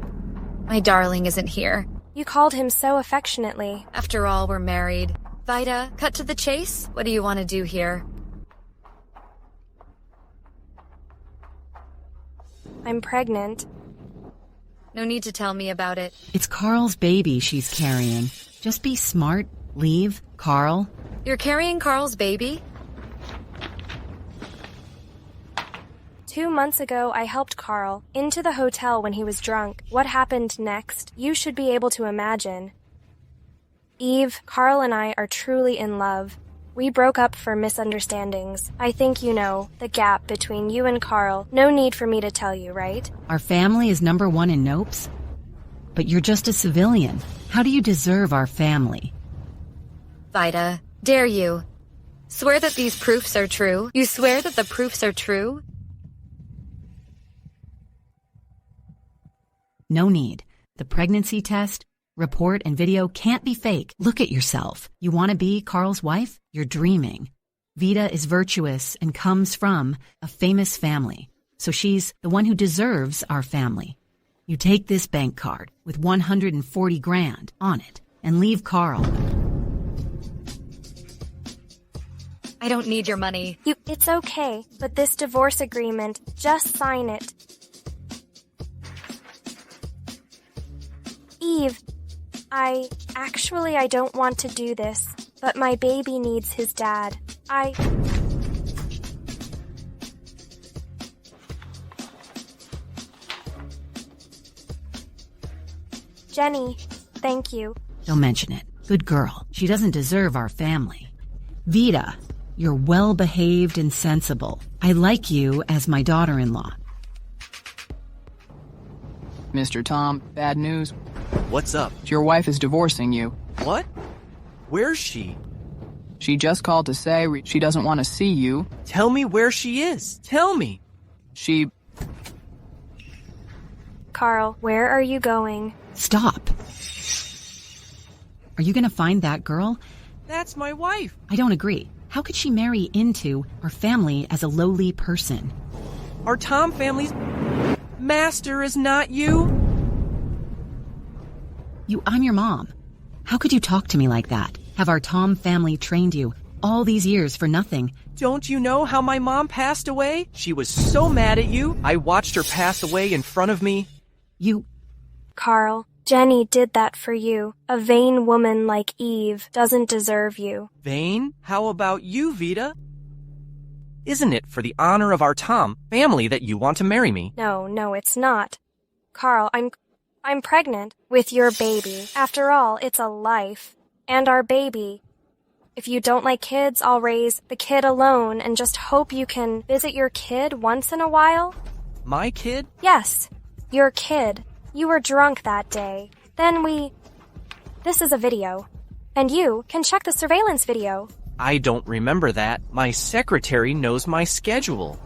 my darling isn't here. You called him so affectionately. After all, we're married. Vida, cut to the chase. What do you want to do here? I'm pregnant. No need to tell me about it. It's Carl's baby she's carrying. Just be smart. Leave, Carl. You're carrying Carl's baby? 2 months ago, I helped Carl into the hotel when he was drunk. What happened next, you should be able to imagine. Eve, Carl and I are truly in love. We broke up for misunderstandings. I think you know the gap between you and Carl. No need for me to tell you, right? Our family is number one in Nopes? But you're just a civilian. How do you deserve our family? Vida, dare you? Swear that these proofs are true? You swear that the proofs are true? No need. The pregnancy test, report, and video can't be fake. Look at yourself. You want to be Carl's wife? You're dreaming. Vida is virtuous and comes from a famous family, so she's the one who deserves our family. You take this bank card with 140 grand on it and leave Carl. I don't need your money. It's okay, but this divorce agreement, just sign it. Eve, I don't want to do this, but my baby needs his dad. Jenny, thank you. Don't mention it. Good girl. She doesn't deserve our family. Vida, you're well-behaved and sensible. I like you as my daughter-in-law. Mr. Tom, bad news. What's up? Your wife is divorcing you. What? Where's she? She just called to say she doesn't want to see you. Tell me where she is. Tell me. Carl, where are you going? Stop. Are you going to find that girl? That's my wife. I don't agree. How could she marry into our family as a lowly person? Our Tom family's Master is not you? I'm your mom. How could you talk to me like that? Have our Tom family trained you all these years for nothing? Don't you know how my mom passed away? She was so mad at you. I watched her pass away in front of me. Carl, Jenny did that for you. A vain woman like Eve doesn't deserve you. Vain? How about you, Vita? Isn't it for the honor of our Tom family that you want to marry me? No, it's not. Carl, I'm pregnant with your baby. After all, it's a life. And our baby. If you don't like kids, I'll raise the kid alone and just hope you can visit your kid once in a while. My kid? Yes, your kid. You were drunk that day. This is a video. And you can check the surveillance video. I don't remember that. My secretary knows my schedule.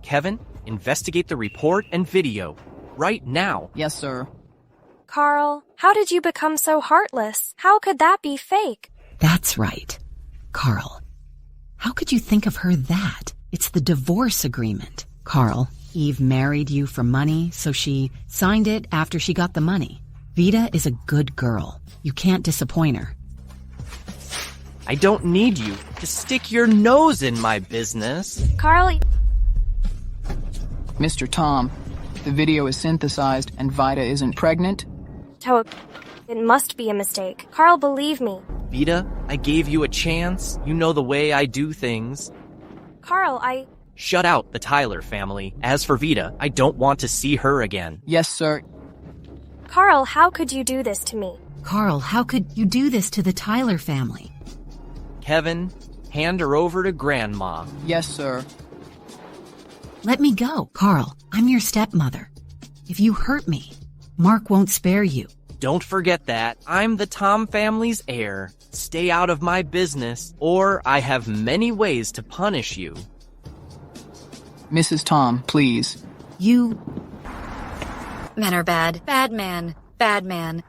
Kevin, investigate the report and video. Right now. Yes, sir. Carl, how did you become so heartless? How could that be fake? That's right. Carl, how could you think of her that? It's the divorce agreement. Carl, Eve married you for money, so she signed it after she got the money. Vita is a good girl. You can't disappoint her. I don't need you to stick your nose in my business. Carl... Mr. Tom, the video is synthesized and Vita isn't pregnant? It must be a mistake. Carl, believe me. Vita, I gave you a chance. You know the way I do things. Carl, Shut out the Tyler family. As for Vita, I don't want to see her again. Yes, sir. Carl, how could you do this to me? Carl, how could you do this to the Tyler family? Kevin, hand her over to Grandma. Yes, sir. Let me go. Carl, I'm your stepmother. If you hurt me, Mark won't spare you. Don't forget that. I'm the Tom family's heir. Stay out of my business, or I have many ways to punish you. Mrs. Tom, please. Men are bad. Bad man. Bad man.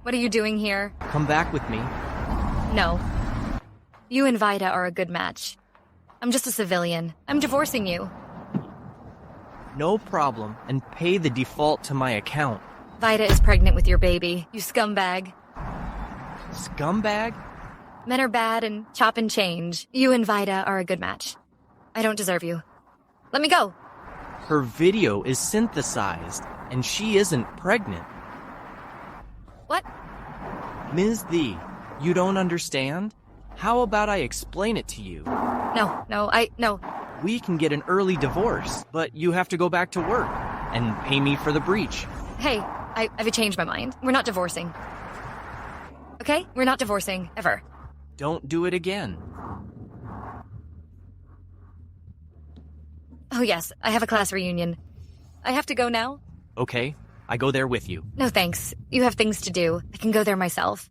What are you doing here? Come back with me. No. You and Vida are a good match. I'm just a civilian. I'm divorcing you. No problem, and pay the default to my account. Vida is pregnant with your baby, you scumbag. Scumbag? Men are bad and chop and change. You and Vida are a good match. I don't deserve you. Let me go. Her video is synthesized, and she isn't pregnant. What? Ms. Thee, you don't understand? How about I explain it to you? No. We can get an early divorce, but you have to go back to work and pay me for the breach. Hey, I've changed my mind. We're not divorcing. Okay? We're not divorcing, ever. Don't do it again. Oh yes, I have a class reunion. I have to go now? Okay, I go there with you. No thanks. You have things to do. I can go there myself.